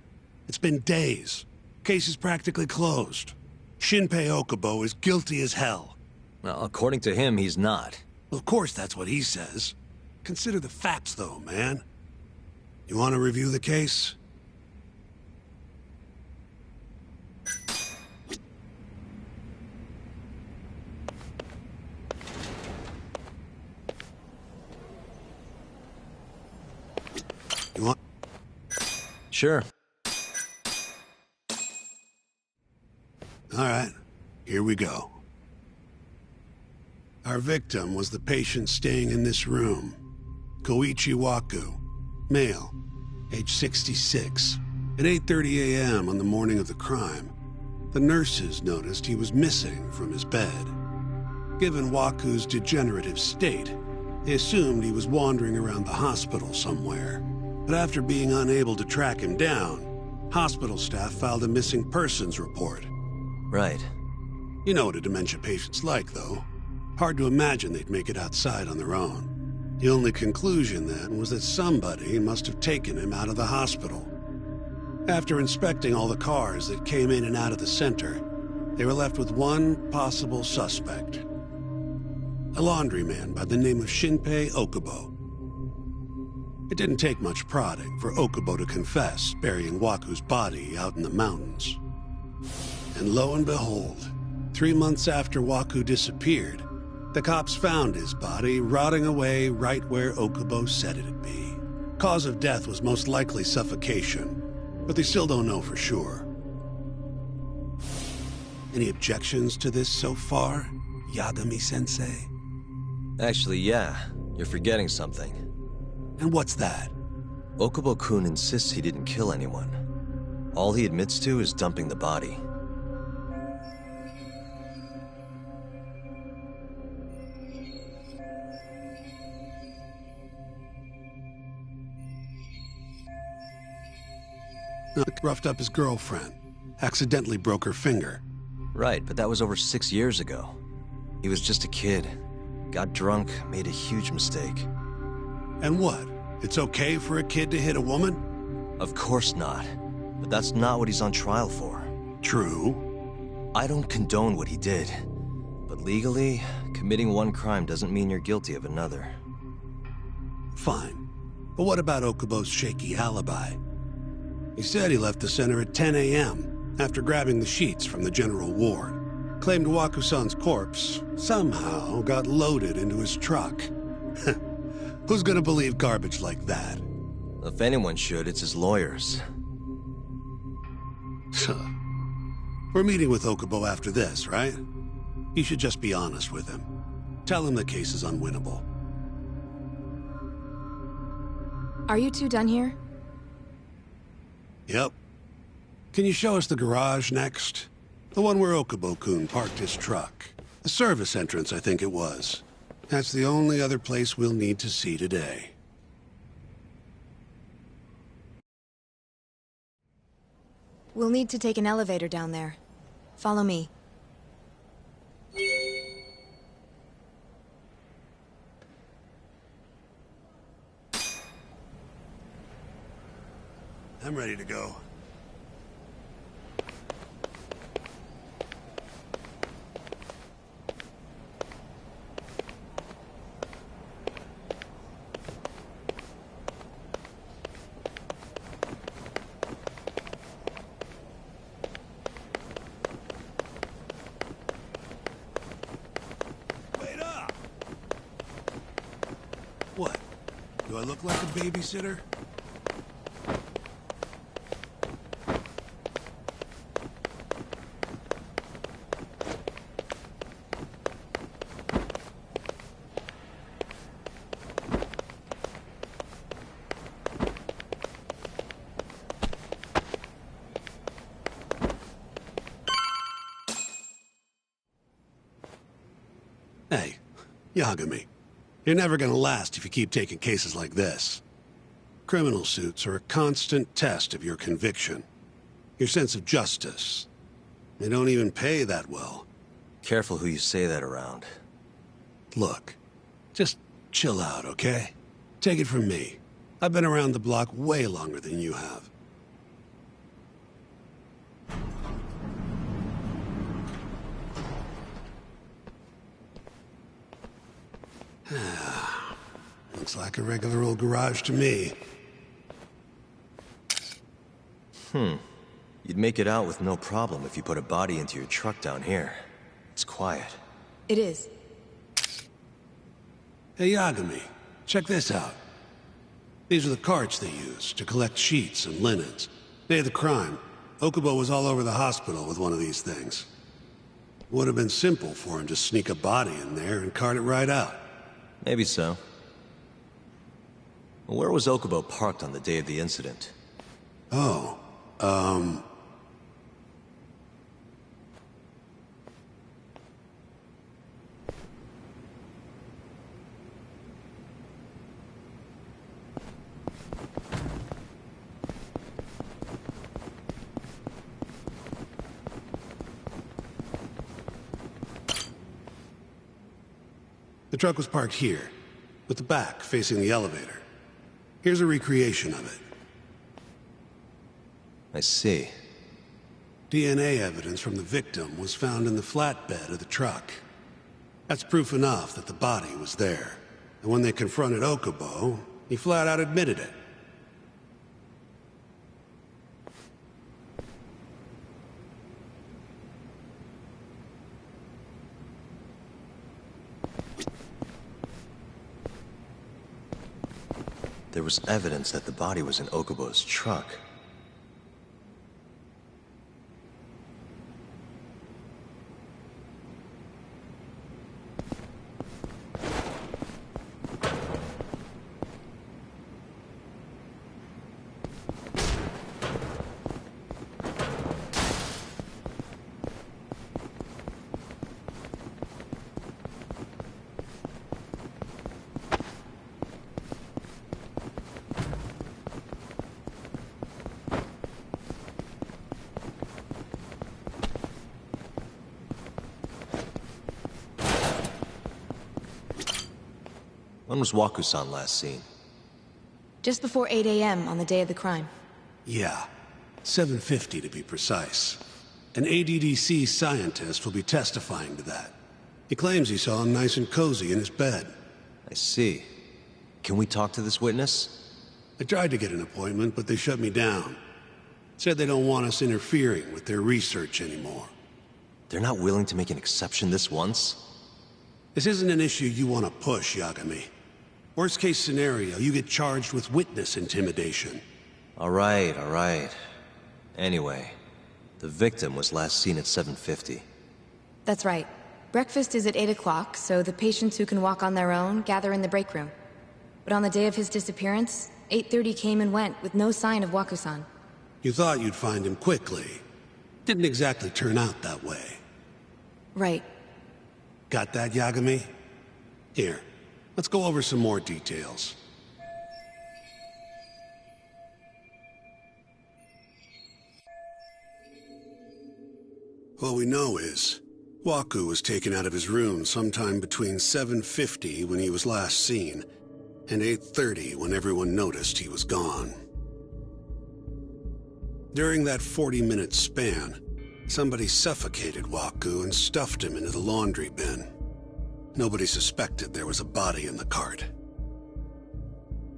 It's been days. Case is practically closed. Shinpei Okubo is guilty as hell. Well, according to him, he's not. Well, of course that's what he says. Consider the facts, though, man. You want to review the case? You want... Sure. All right, here we go. Our victim was the patient staying in this room. Koichi Waku, male, age 66. At 8:30 a.m. on the morning of the crime, the nurses noticed he was missing from his bed. Given Waku's degenerative state, they assumed he was wandering around the hospital somewhere. But after being unable to track him down, hospital staff filed a missing persons report. Right. You know what a dementia patient's like, though. Hard to imagine they'd make it outside on their own. The only conclusion, then, was that somebody must have taken him out of the hospital. After inspecting all the cars that came in and out of the center, they were left with one possible suspect. A laundryman by the name of Shinpei Okubo. It didn't take much prodding for Okubo to confess burying Waku's body out in the mountains. And lo and behold, 3 months after Waku disappeared, the cops found his body rotting away right where Okubo said it'd be. Cause of death was most likely suffocation, but they still don't know for sure. Any objections to this so far, Yagami-sensei? Actually, yeah. You're forgetting something. And what's that? Okubo-kun insists he didn't kill anyone. All he admits to is dumping the body. Roughed up his girlfriend. Accidentally broke her finger. Right, but that was over 6 years ago. He was just a kid. Got drunk, made a huge mistake. And what? It's okay for a kid to hit a woman? Of course not. But that's not what he's on trial for. True. I don't condone what he did. But legally, committing one crime doesn't mean you're guilty of another. Fine. But what about Okubo's shaky alibi? He said he left the center at 10 a.m. after grabbing the sheets from the general ward. Claimed Wakusan's corpse somehow got loaded into his truck. Who's gonna believe garbage like that? If anyone should, it's his lawyers. We're meeting with Okubo after this, right? You should just be honest with him. Tell him the case is unwinnable. Are you two done here? Yep. Can you show us the garage next? The one where Okubo-kun parked his truck. The service entrance, I think it was. That's the only other place we'll need to see today. We'll need to take an elevator down there. Follow me. I'm ready to go. Wait up! What? Do I look like a babysitter? Hey, Yagami, you're never gonna last if you keep taking cases like this. Criminal suits are a constant test of your conviction, your sense of justice. They don't even pay that well. Careful who you say that around. Look, just chill out, okay? Take it from me. I've been around the block way longer than you have. Looks like a regular old garage to me. You'd make it out with no problem if you put a body into your truck down here. It's quiet. It is. Hey, Yagami, check this out. These are the carts they use to collect sheets and linens. Day of the crime, Okubo was all over the hospital with one of these things. Would have been simple for him to sneak a body in there and cart it right out. Maybe so. Where was Okubo parked on the day of the incident? Oh, the truck was parked here, with the back facing the elevator. Here's a recreation of it. I see. DNA evidence from the victim was found in the flatbed of the truck. That's proof enough that the body was there. And when they confronted Okubo, he flat out admitted it. There was evidence that the body was in Okubo's truck. When was Waku-san last seen? Just before 8 a.m. on the day of the crime. Yeah, 7:50 to be precise. An ADDC scientist will be testifying to that. He claims he saw him nice and cozy in his bed. I see. Can we talk to this witness? I tried to get an appointment, but they shut me down. Said they don't want us interfering with their research anymore. They're not willing to make an exception this once? This isn't an issue you want to push, Yagami. Worst case scenario, you get charged with witness intimidation. All right. Anyway, the victim was last seen at 7:50. That's right. Breakfast is at 8 o'clock, so the patients who can walk on their own gather in the break room. But on the day of his disappearance, 8:30 came and went with no sign of Waku-san. You thought you'd find him quickly. Didn't exactly turn out that way. Right. Got that, Yagami? Here, let's go over some more details. What we know is, Waku was taken out of his room sometime between 7:50 when he was last seen, and 8:30 when everyone noticed he was gone. During that 40-minute span, somebody suffocated Waku and stuffed him into the laundry bin. Nobody suspected there was a body in the cart.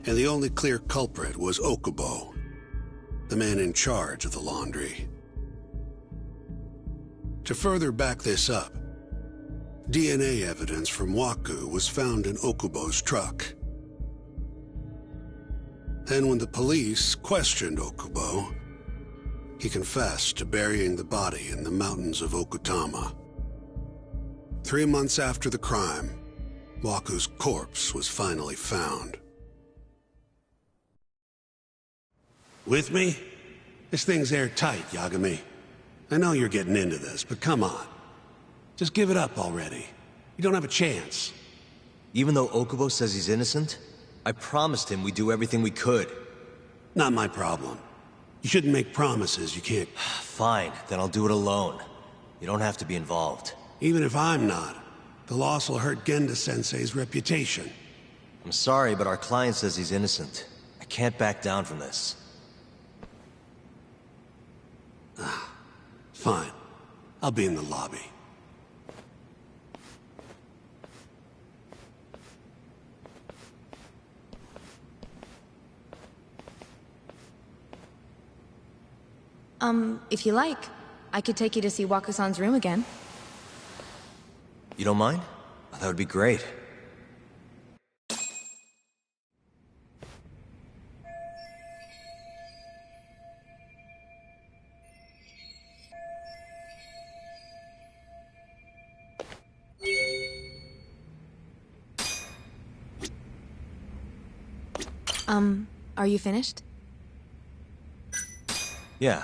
And the only clear culprit was Okubo, the man in charge of the laundry. To further back this up, DNA evidence from Waku was found in Okubo's truck. Then when the police questioned Okubo, he confessed to burying the body in the mountains of Okutama. 3 months after the crime, Waku's corpse was finally found. With me? This thing's airtight, Yagami. I know you're getting into this, but come on. Just give it up already. You don't have a chance. Even though Okubo says he's innocent, I promised him we'd do everything we could. Not my problem. You shouldn't make promises you can't... Fine, then I'll do it alone. You don't have to be involved. Even if I'm not, the loss will hurt Genda-sensei's reputation. I'm sorry, but our client says he's innocent. I can't back down from this. Fine. I'll be in the lobby. If you like, I could take you to see Waku-san's room again. You don't mind? That would be great. Are you finished? Yeah.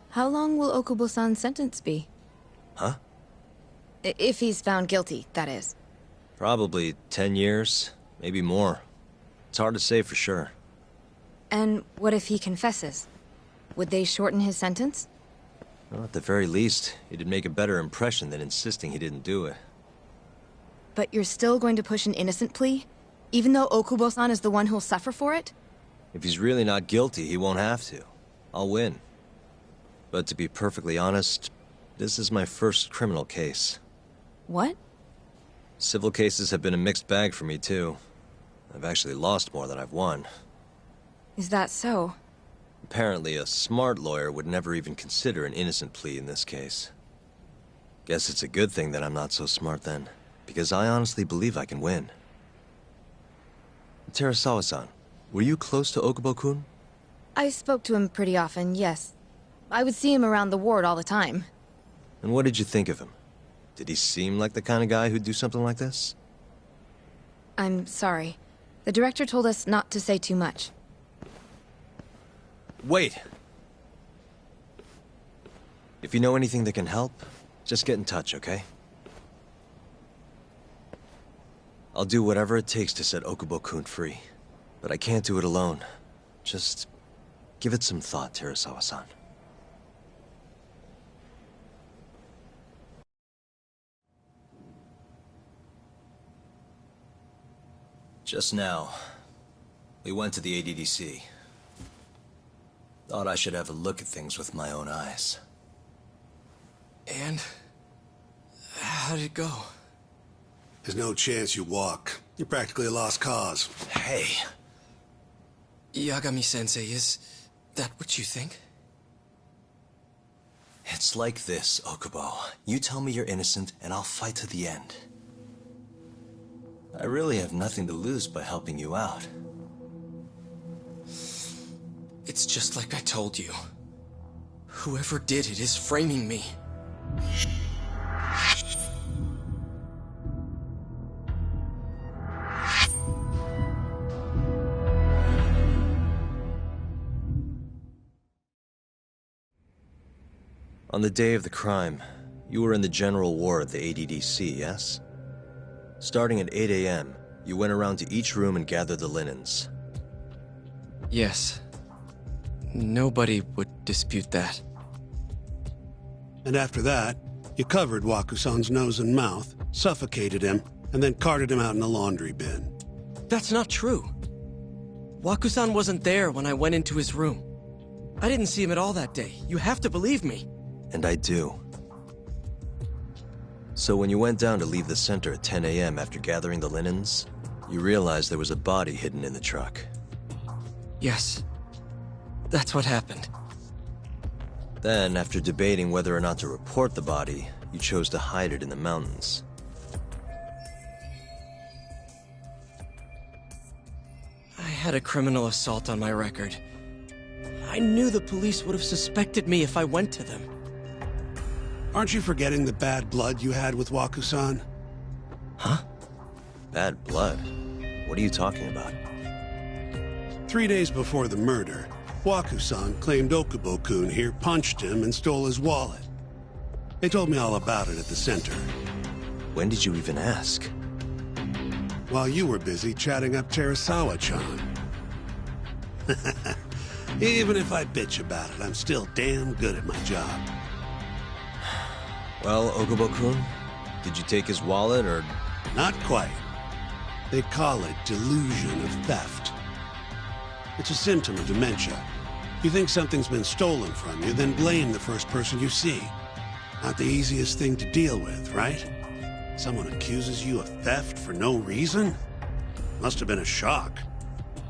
How long will Okubo-san's sentence be? Huh? If he's found guilty, that is. Probably 10 years, maybe more. It's hard to say for sure. And what if he confesses? Would they shorten his sentence? Well, at the very least, it'd make a better impression than insisting he didn't do it. But you're still going to push an innocent plea? Even though Okubo-san is the one who'll suffer for it? If he's really not guilty, he won't have to. I'll win. But to be perfectly honest, this is my first criminal case. What? Civil cases have been a mixed bag for me, too. I've actually lost more than I've won. Is that so? Apparently, a smart lawyer would never even consider an innocent plea in this case. Guess it's a good thing that I'm not so smart then, because I honestly believe I can win. Terasawa-san, were you close to Okubo-kun? I spoke to him pretty often, yes. I would see him around the ward all the time. And what did you think of him? Did he seem like the kind of guy who'd do something like this? I'm sorry. The director told us not to say too much. Wait! If you know anything that can help, just get in touch, okay? I'll do whatever it takes to set Okubo-kun free. But I can't do it alone. Just give it some thought, Terasawa-san. Just now, we went to the ADDC. Thought I should have a look at things with my own eyes. And? How did it go? There's no chance you walk. You're practically a lost cause. Hey. Yagami-sensei, is that what you think? It's like this, Okubo. You tell me you're innocent, and I'll fight to the end. I really have nothing to lose by helping you out. It's just like I told you. Whoever did it is framing me. On the day of the crime, you were in the general ward at the ADDC, yes? Starting at 8 a.m., you went around to each room and gathered the linens. Yes. Nobody would dispute that. And after that, you covered Wakusan's nose and mouth, suffocated him, and then carted him out in a laundry bin. That's not true. Wakusan wasn't there when I went into his room. I didn't see him at all that day. You have to believe me. And I do. So when you went down to leave the center at 10 a.m. after gathering the linens, you realized there was a body hidden in the truck. Yes. That's what happened. Then, after debating whether or not to report the body, you chose to hide it in the mountains. I had a criminal assault on my record. I knew the police would have suspected me if I went to them. Aren't you forgetting the bad blood you had with Wakusan? Huh? Bad blood? What are you talking about? 3 days before the murder, Wakusan claimed Okubo-kun here punched him and stole his wallet. They told me all about it at the center. When did you even ask? While you were busy chatting up Terasawa-chan. Even if I bitch about it, I'm still damn good at my job. Well, Okubo-kun, did you take his wallet, or...? Not quite. They call it delusion of theft. It's a symptom of dementia. You think something's been stolen from you, then blame the first person you see. Not the easiest thing to deal with, right? Someone accuses you of theft for no reason? Must have been a shock.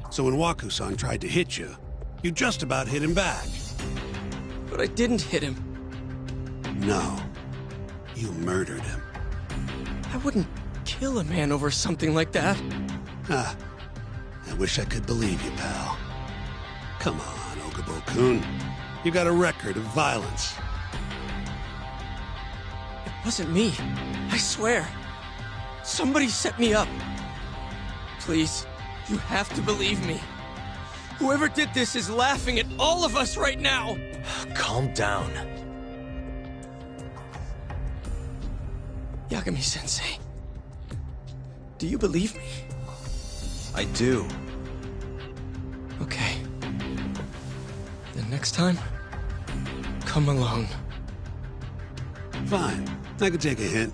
So when Wakusan tried to hit you, you just about hit him back. But I didn't hit him. No. You murdered him. I wouldn't kill a man over something like that. Ah, I wish I could believe you, pal. Come on, Okubo-kun. You got a record of violence. It wasn't me. I swear. Somebody set me up. Please, you have to believe me. Whoever did this is laughing at all of us right now. Calm down. Yagami-sensei, do you believe me? I do. Okay. Then next time, come alone. Fine. I can take a hint.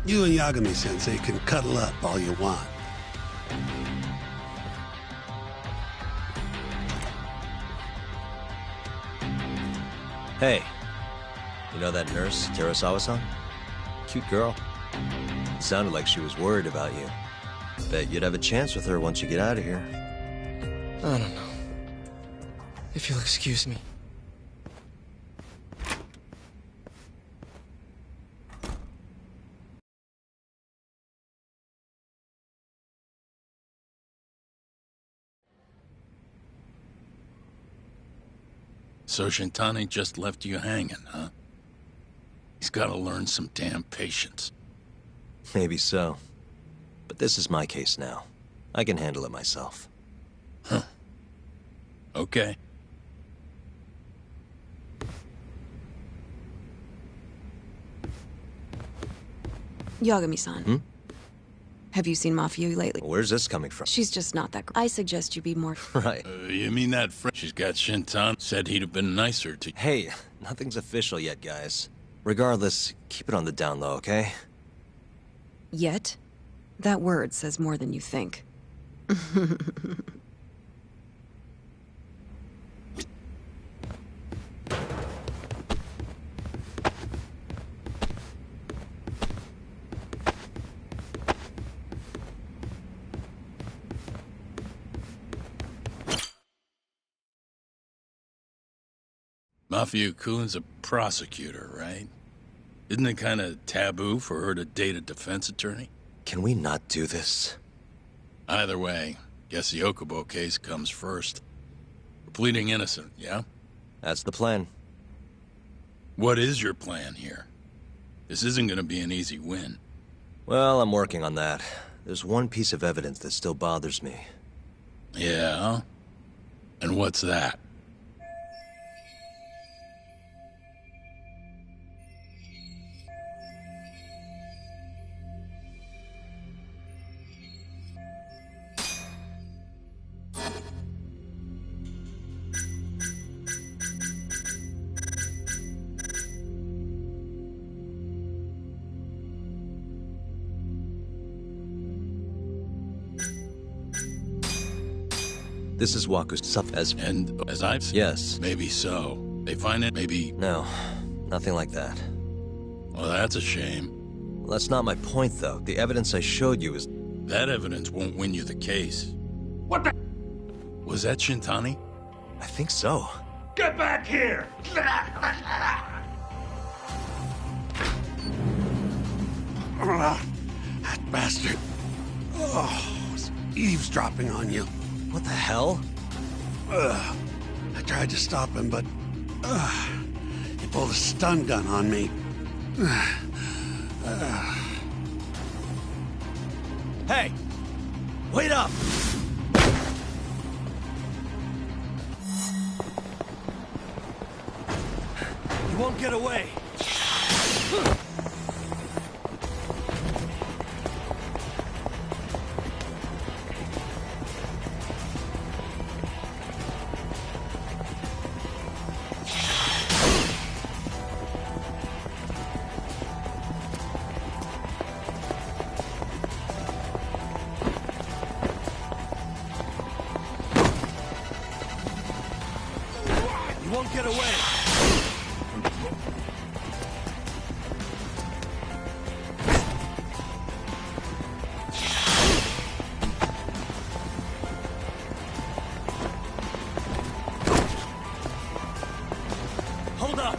You and Yagami-sensei can cuddle up all you want. Hey, you know that nurse, Terasawa-san? Cute girl. Sounded like she was worried about you. Bet you'd have a chance with her once you get out of here. I don't know. If you'll excuse me. So Shintani just left you hanging, huh? He's gotta learn some damn patience. Maybe so. But this is my case now. I can handle it myself. Huh. Okay. Yagami-san. Have you seen Mafia lately? Where's this coming from? She's just not that great. I suggest you be more... Right. You mean that friend she's got Shintan said he'd have been nicer to... Hey, nothing's official yet, guys. Regardless, keep it on the down low, okay? Yet? That word says more than you think. Mafia Kun's a prosecutor, right? Isn't it kind of taboo for her to date a defense attorney? Can we not do this? Either way, guess the Okubo case comes first. We're pleading innocent, yeah? That's the plan. What is your plan here? This isn't gonna be an easy win. Well, I'm working on that. There's one piece of evidence that still bothers me. Yeah? And what's that? This is Waku's stuff And as I've seen, yes. Maybe so. They find it, maybe... No, nothing like that. Well, that's a shame. Well, that's not my point, though. The evidence I showed you is... That evidence won't win you the case. What the... Was that Shintani? I think so. Get back here! That bastard. Oh, he's eavesdropping on you. What the hell? I tried to stop him, but he pulled a stun gun on me. Hey! Wait up! You won't get away! Won't get away. Hold up.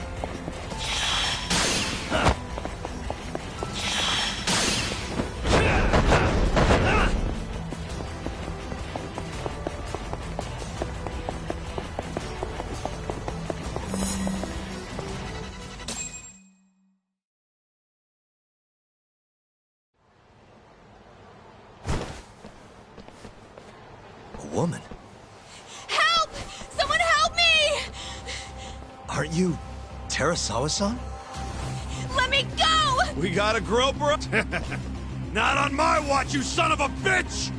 Woman. Help! Someone help me! Aren't you Terasawa-san? Let me go! We got a groper? Not on my watch, you son of a bitch!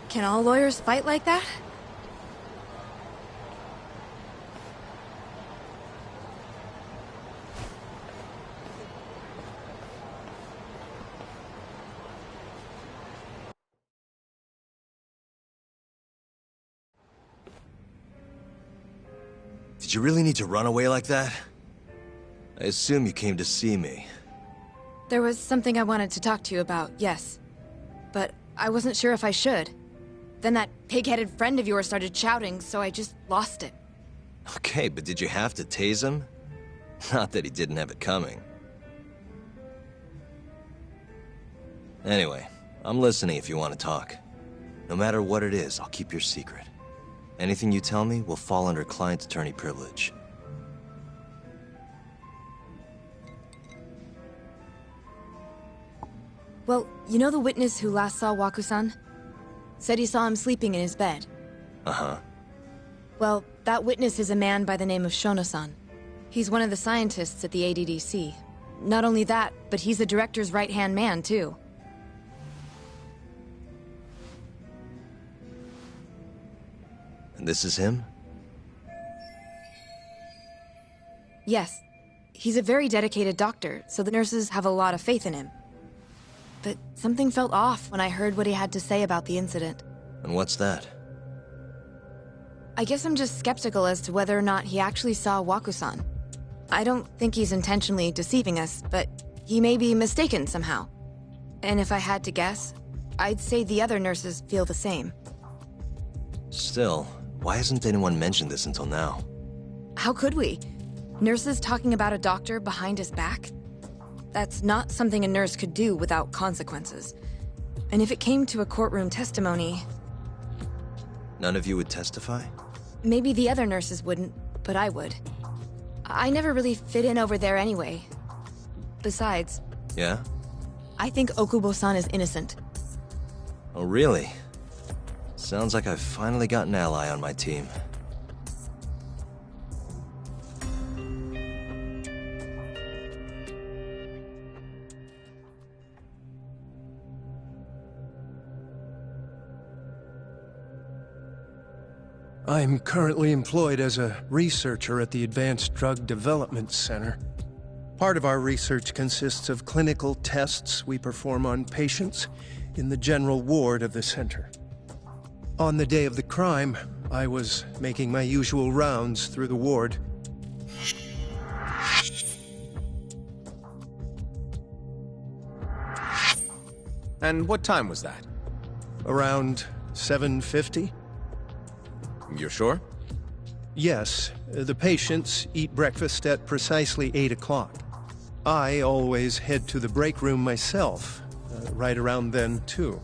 Can all lawyers fight like that? Did you really need to run away like that? I assume you came to see me. There was something I wanted to talk to you about, yes. But I wasn't sure if I should. Then that pig-headed friend of yours started shouting, so I just lost it. Okay, but did you have to tase him? Not that he didn't have it coming. Anyway, I'm listening if you want to talk. No matter what it is, I'll keep your secret. Anything you tell me will fall under client attorney privilege. Well, you know the witness who last saw Waku-san? Said he saw him sleeping in his bed. Uh-huh. Well, that witness is a man by the name of Shono-san. He's one of the scientists at the ADDC. Not only that, but he's the director's right-hand man, too. And this is him? Yes. He's a very dedicated doctor, so the nurses have a lot of faith in him. But something felt off when I heard what he had to say about the incident. And what's that? I guess I'm just skeptical as to whether or not he actually saw Waku-san. I don't think he's intentionally deceiving us, but he may be mistaken somehow. And if I had to guess, I'd say the other nurses feel the same. Still, why hasn't anyone mentioned this until now? How could we? Nurses talking about a doctor behind his back? That's not something a nurse could do without consequences. And if it came to a courtroom testimony... None of you would testify? Maybe the other nurses wouldn't, but I would. I never really fit in over there anyway. Besides... Yeah? I think Okubo-san is innocent. Oh, really? Sounds like I've finally got an ally on my team. I'm currently employed as a researcher at the Advanced Drug Development Center. Part of our research consists of clinical tests we perform on patients in the general ward of the center. On the day of the crime, I was making my usual rounds through the ward. And what time was that? Around 7:50? You're sure? Yes. The patients eat breakfast at precisely 8 o'clock. I always head to the break room myself, right around then, too.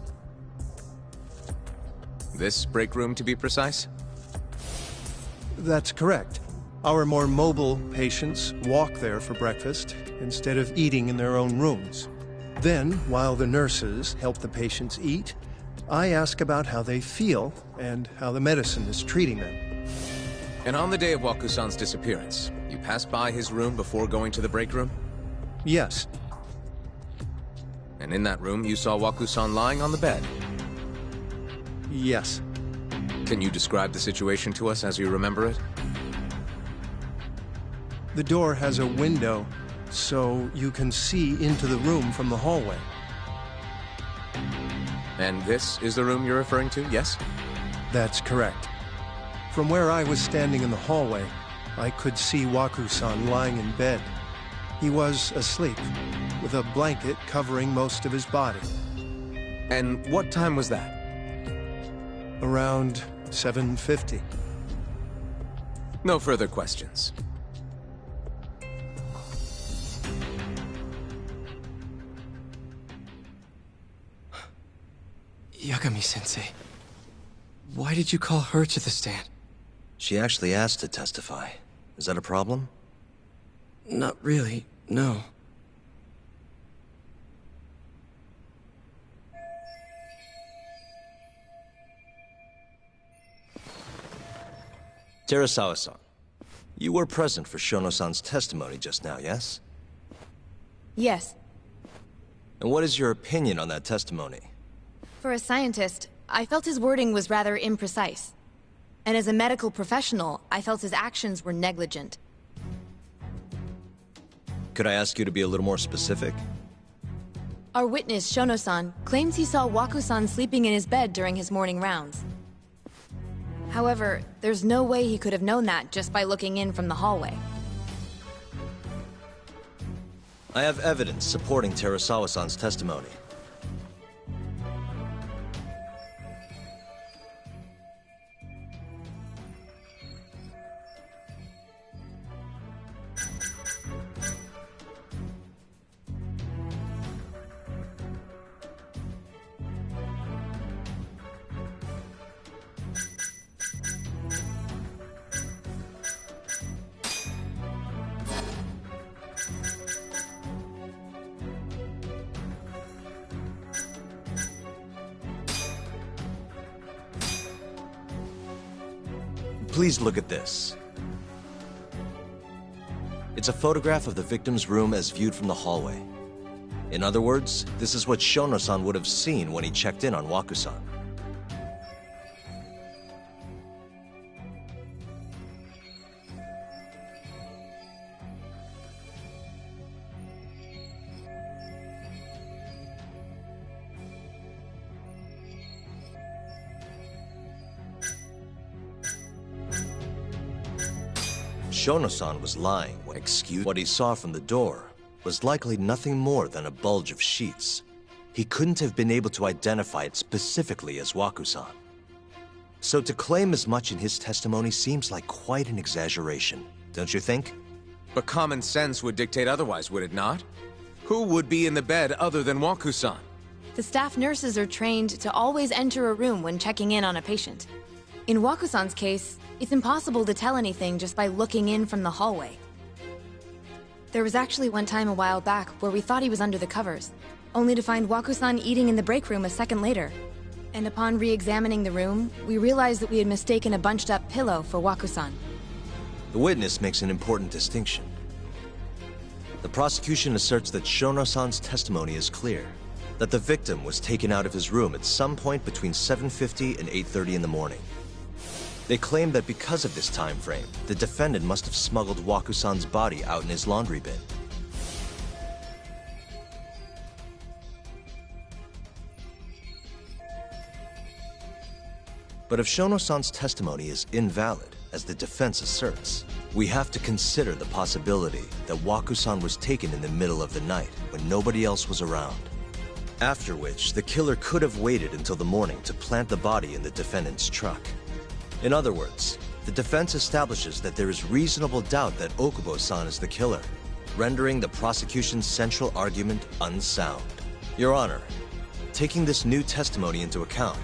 This break room, to be precise? That's correct. Our more mobile patients walk there for breakfast instead of eating in their own rooms. Then, while the nurses help the patients eat, I ask about how they feel and how the medicine is treating them. And on the day of Waku-san's disappearance, you passed by his room before going to the break room? Yes. And in that room, you saw Waku-san lying on the bed? Yes. Can you describe the situation to us as you remember it? The door has a window, so you can see into the room from the hallway. And this is the room you're referring to, yes? That's correct. From where I was standing in the hallway, I could see Waku-san lying in bed. He was asleep, with a blanket covering most of his body. And what time was that? Around 7:50. No further questions. Yagami-sensei, why did you call her to the stand? She actually asked to testify. Is that a problem? Not really, no. Terasawa-san, you were present for Shono-san's testimony just now, yes? Yes. And what is your opinion on that testimony? For a scientist, I felt his wording was rather imprecise. And as a medical professional, I felt his actions were negligent. Could I ask you to be a little more specific? Our witness, Shono-san, claims he saw Waku-san sleeping in his bed during his morning rounds. However, there's no way he could have known that just by looking in from the hallway. I have evidence supporting Terasawa-san's testimony. Please look at this. It's a photograph of the victim's room as viewed from the hallway. In other words, this is what Shono-san would have seen when he checked in on Waku-san. Shono-san was lying when what he saw from the door was likely nothing more than a bulge of sheets. He couldn't have been able to identify it specifically as Waku-san. So to claim as much in his testimony seems like quite an exaggeration, don't you think? But common sense would dictate otherwise, would it not? Who would be in the bed other than Waku-san? The staff nurses are trained to always enter a room when checking in on a patient. In Waku-san's case, it's impossible to tell anything just by looking in from the hallway. There was actually one time a while back where we thought he was under the covers, only to find Waku-san eating in the break room a second later. And upon re-examining the room, we realized that we had mistaken a bunched-up pillow for Waku-san. The witness makes an important distinction. The prosecution asserts that Shono-san's testimony is clear, that the victim was taken out of his room at some point between 7:50 and 8:30 in the morning. They claim that because of this time frame, the defendant must have smuggled Waku-san's body out in his laundry bin. But if Shono-san's testimony is invalid, as the defense asserts, we have to consider the possibility that Waku-san was taken in the middle of the night when nobody else was around. After which, the killer could have waited until the morning to plant the body in the defendant's truck. In other words, the defense establishes that there is reasonable doubt that Okubo-san is the killer, rendering the prosecution's central argument unsound. Your Honor, taking this new testimony into account,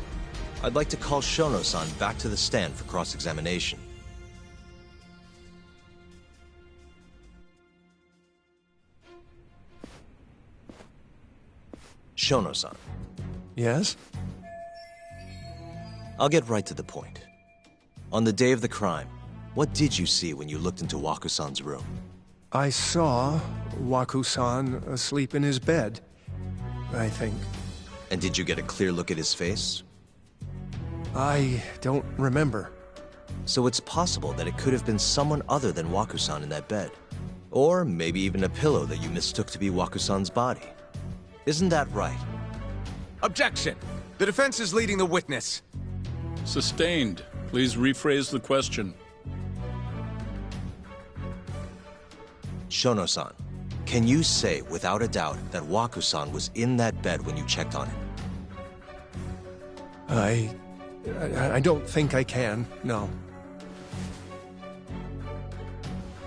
I'd like to call Shono-san back to the stand for cross-examination. Shono-san. Yes? I'll get right to the point. On the day of the crime, what did you see when you looked into Waku-san's room? I saw Waku-san asleep in his bed, I think. And did you get a clear look at his face? I don't remember. So it's possible that it could have been someone other than Waku-san in that bed. Or maybe even a pillow that you mistook to be Waku-san's body. Isn't that right? Objection! The defense is leading the witness. Sustained. Please rephrase the question. Shono-san, can you say without a doubt that Waku-san was in that bed when you checked on him? I don't think I can, no.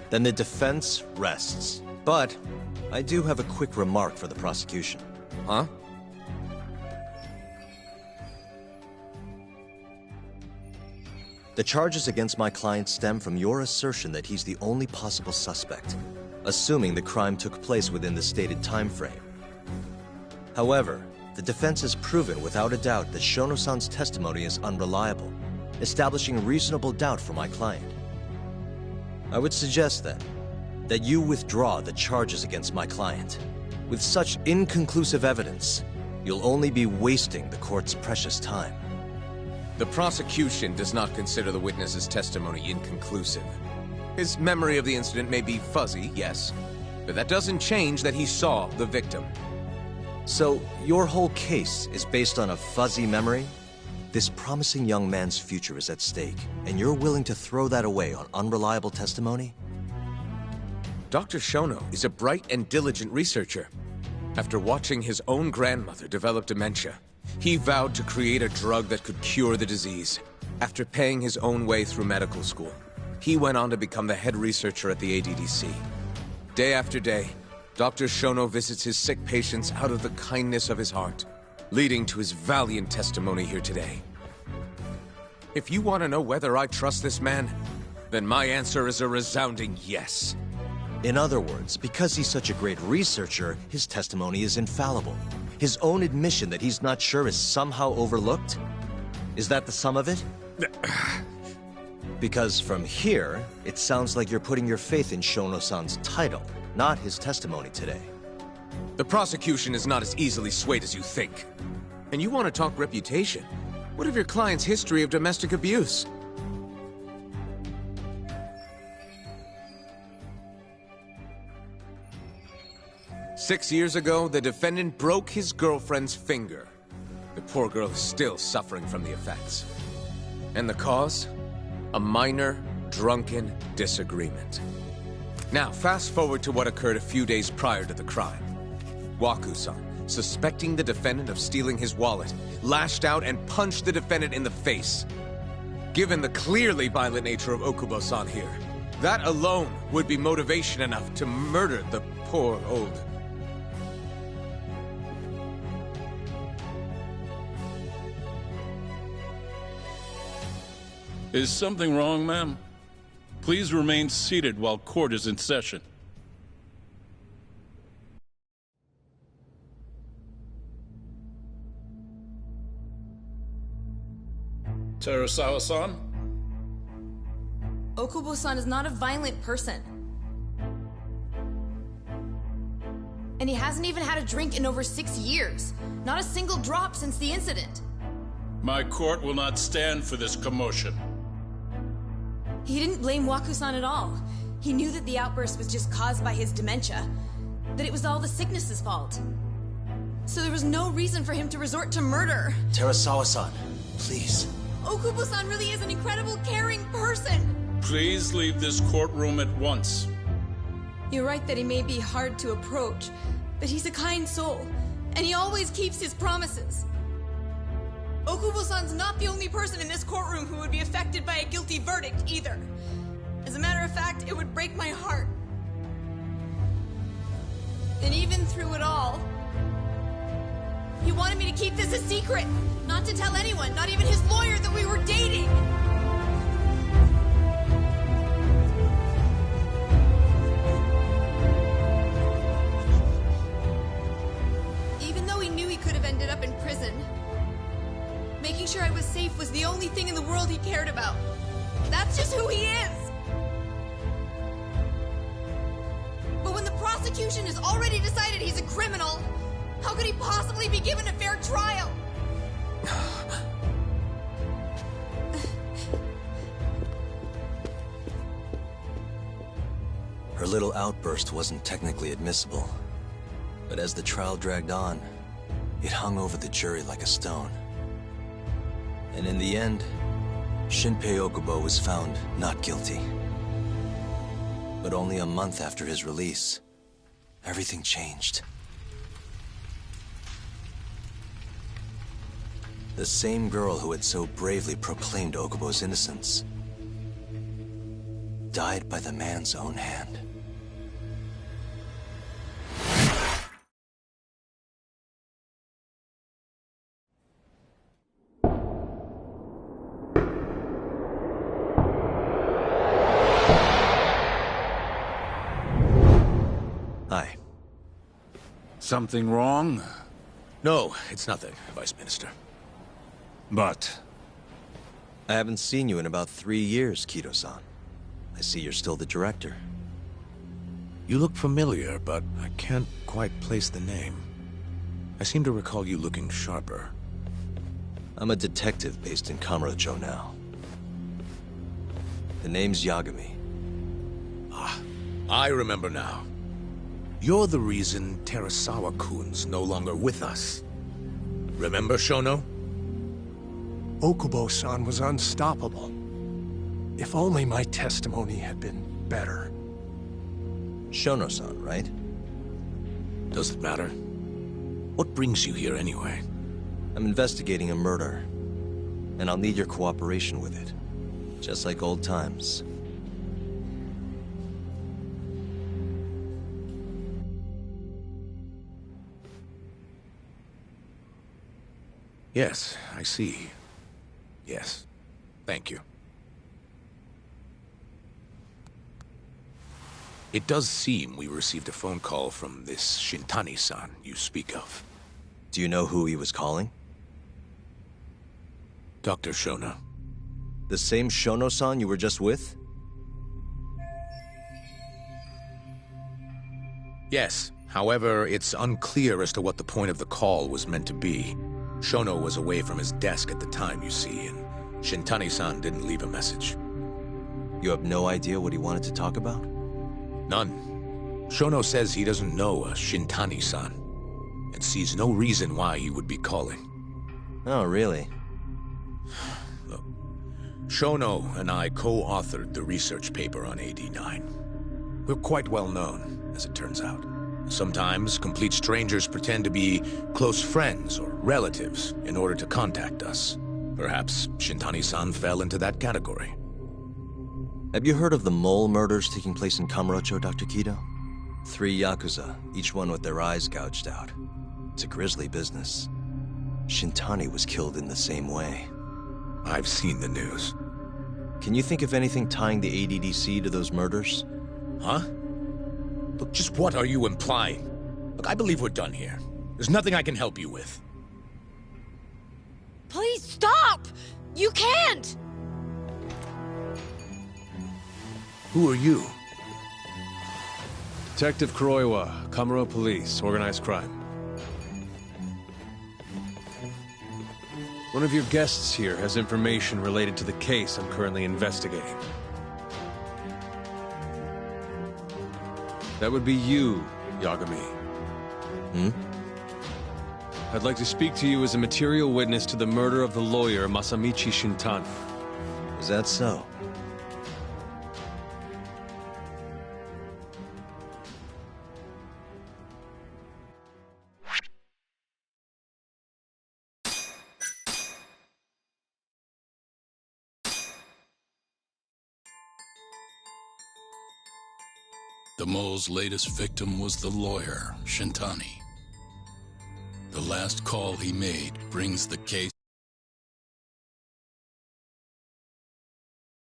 Then the defense rests. But I do have a quick remark for the prosecution. Huh? The charges against my client stem from your assertion that he's the only possible suspect, assuming the crime took place within the stated time frame. However, the defense has proven without a doubt that Shono-san's testimony is unreliable, establishing reasonable doubt for my client. I would suggest then that you withdraw the charges against my client. With such inconclusive evidence, you'll only be wasting the court's precious time. The prosecution does not consider the witness's testimony inconclusive. His memory of the incident may be fuzzy, yes, but that doesn't change that he saw the victim. So, your whole case is based on a fuzzy memory? This promising young man's future is at stake, and you're willing to throw that away on unreliable testimony? Dr. Shono is a bright and diligent researcher. After watching his own grandmother develop dementia, he vowed to create a drug that could cure the disease. After paying his own way through medical school, he went on to become the head researcher at the ADDC. Day after day, Dr. Shono visits his sick patients out of the kindness of his heart, leading to his valiant testimony here today. If you want to know whether I trust this man, then my answer is a resounding yes. In other words, because he's such a great researcher, his testimony is infallible. His own admission that he's not sure is somehow overlooked? Is that the sum of it? Because from here, it sounds like you're putting your faith in Shono-san's title, not his testimony today. The prosecution is not as easily swayed as you think. And you want to talk reputation? What of your client's history of domestic abuse? "6 years ago, the defendant broke his girlfriend's finger. The poor girl is still suffering from the effects. And the cause? A minor, drunken disagreement. Now, fast forward to what occurred a few days prior to the crime. Waku-san, suspecting the defendant of stealing his wallet, lashed out and punched the defendant in the face. Given the clearly violent nature of Okubo-san here, that alone would be motivation enough to murder the poor old..." Is something wrong, ma'am? Please remain seated while court is in session. Terasawa-san? Okubo-san is not a violent person. And he hasn't even had a drink in over 6 years. Not a single drop since the incident. My court will not stand for this commotion. He didn't blame Waku-san at all. He knew that the outburst was just caused by his dementia. That it was all the sickness's fault. So there was no reason for him to resort to murder. Terasawa-san, please. Okubo-san really is an incredible, caring person. Please leave this courtroom at once. You're right that he may be hard to approach, but he's a kind soul, and he always keeps his promises. Okubo-san's not the only person in this courtroom who would be affected by a guilty verdict, either. As a matter of fact, it would break my heart. And even through it all, he wanted me to keep this a secret, not to tell anyone, not even his lawyer, that we were dating. Even though he knew he could have ended up in prison, making sure I was safe was the only thing in the world he cared about. That's just who he is! But when the prosecution has already decided he's a criminal, how could he possibly be given a fair trial? Her little outburst wasn't technically admissible, but as the trial dragged on, it hung over the jury like a stone. And in the end, Shinpei Okubo was found not guilty. But only a month after his release, everything changed. The same girl who had so bravely proclaimed Okubo's innocence died by the man's own hand. Hi. Something wrong? No, it's nothing, Vice Minister. But... I haven't seen you in about 3 years, Kido-san. I see you're still the director. You look familiar, but I can't quite place the name. I seem to recall you looking sharper. I'm a detective based in Kamurocho now. The name's Yagami. Ah, I remember now. You're the reason Terasawa-kun's no longer with us. Remember, Shono? Okubo-san was unstoppable. If only my testimony had been better. Shono-san, right? Does it matter? What brings you here anyway? I'm investigating a murder, and I'll need your cooperation with it. Just like old times. Yes, I see. Yes. Thank you. It does seem we received a phone call from this Shintani-san you speak of. Do you know who he was calling? Dr. Shono. The same Shono-san you were just with? Yes. However, it's unclear as to what the point of the call was meant to be. Shono was away from his desk at the time, you see, and Shintani-san didn't leave a message. You have no idea what he wanted to talk about? None. Shono says he doesn't know a Shintani-san, and sees no reason why he would be calling. Oh, really? Look, Shono and I co-authored the research paper on AD9. We're quite well known, as it turns out. Sometimes, complete strangers pretend to be close friends or relatives in order to contact us. Perhaps Shintani-san fell into that category. Have you heard of the mole murders taking place in Kamurocho, Dr. Kido? 3 Yakuza, each one with their eyes gouged out. It's a grisly business. Shintani was killed in the same way. I've seen the news. Can you think of anything tying the ADDC to those murders? Huh? Look, just what are you implying? Look, I believe we're done here. There's nothing I can help you with. Please stop! You can't! Who are you? Detective Kuroiwa, Kamuro Police, Organized Crime. One of your guests here has information related to the case I'm currently investigating. That would be you, Yagami. Hmm? I'd like to speak to you as a material witness to the murder of the lawyer Masamichi Shintani. Is that so? The mole's latest victim was the lawyer, Shintani. The last call he made brings the case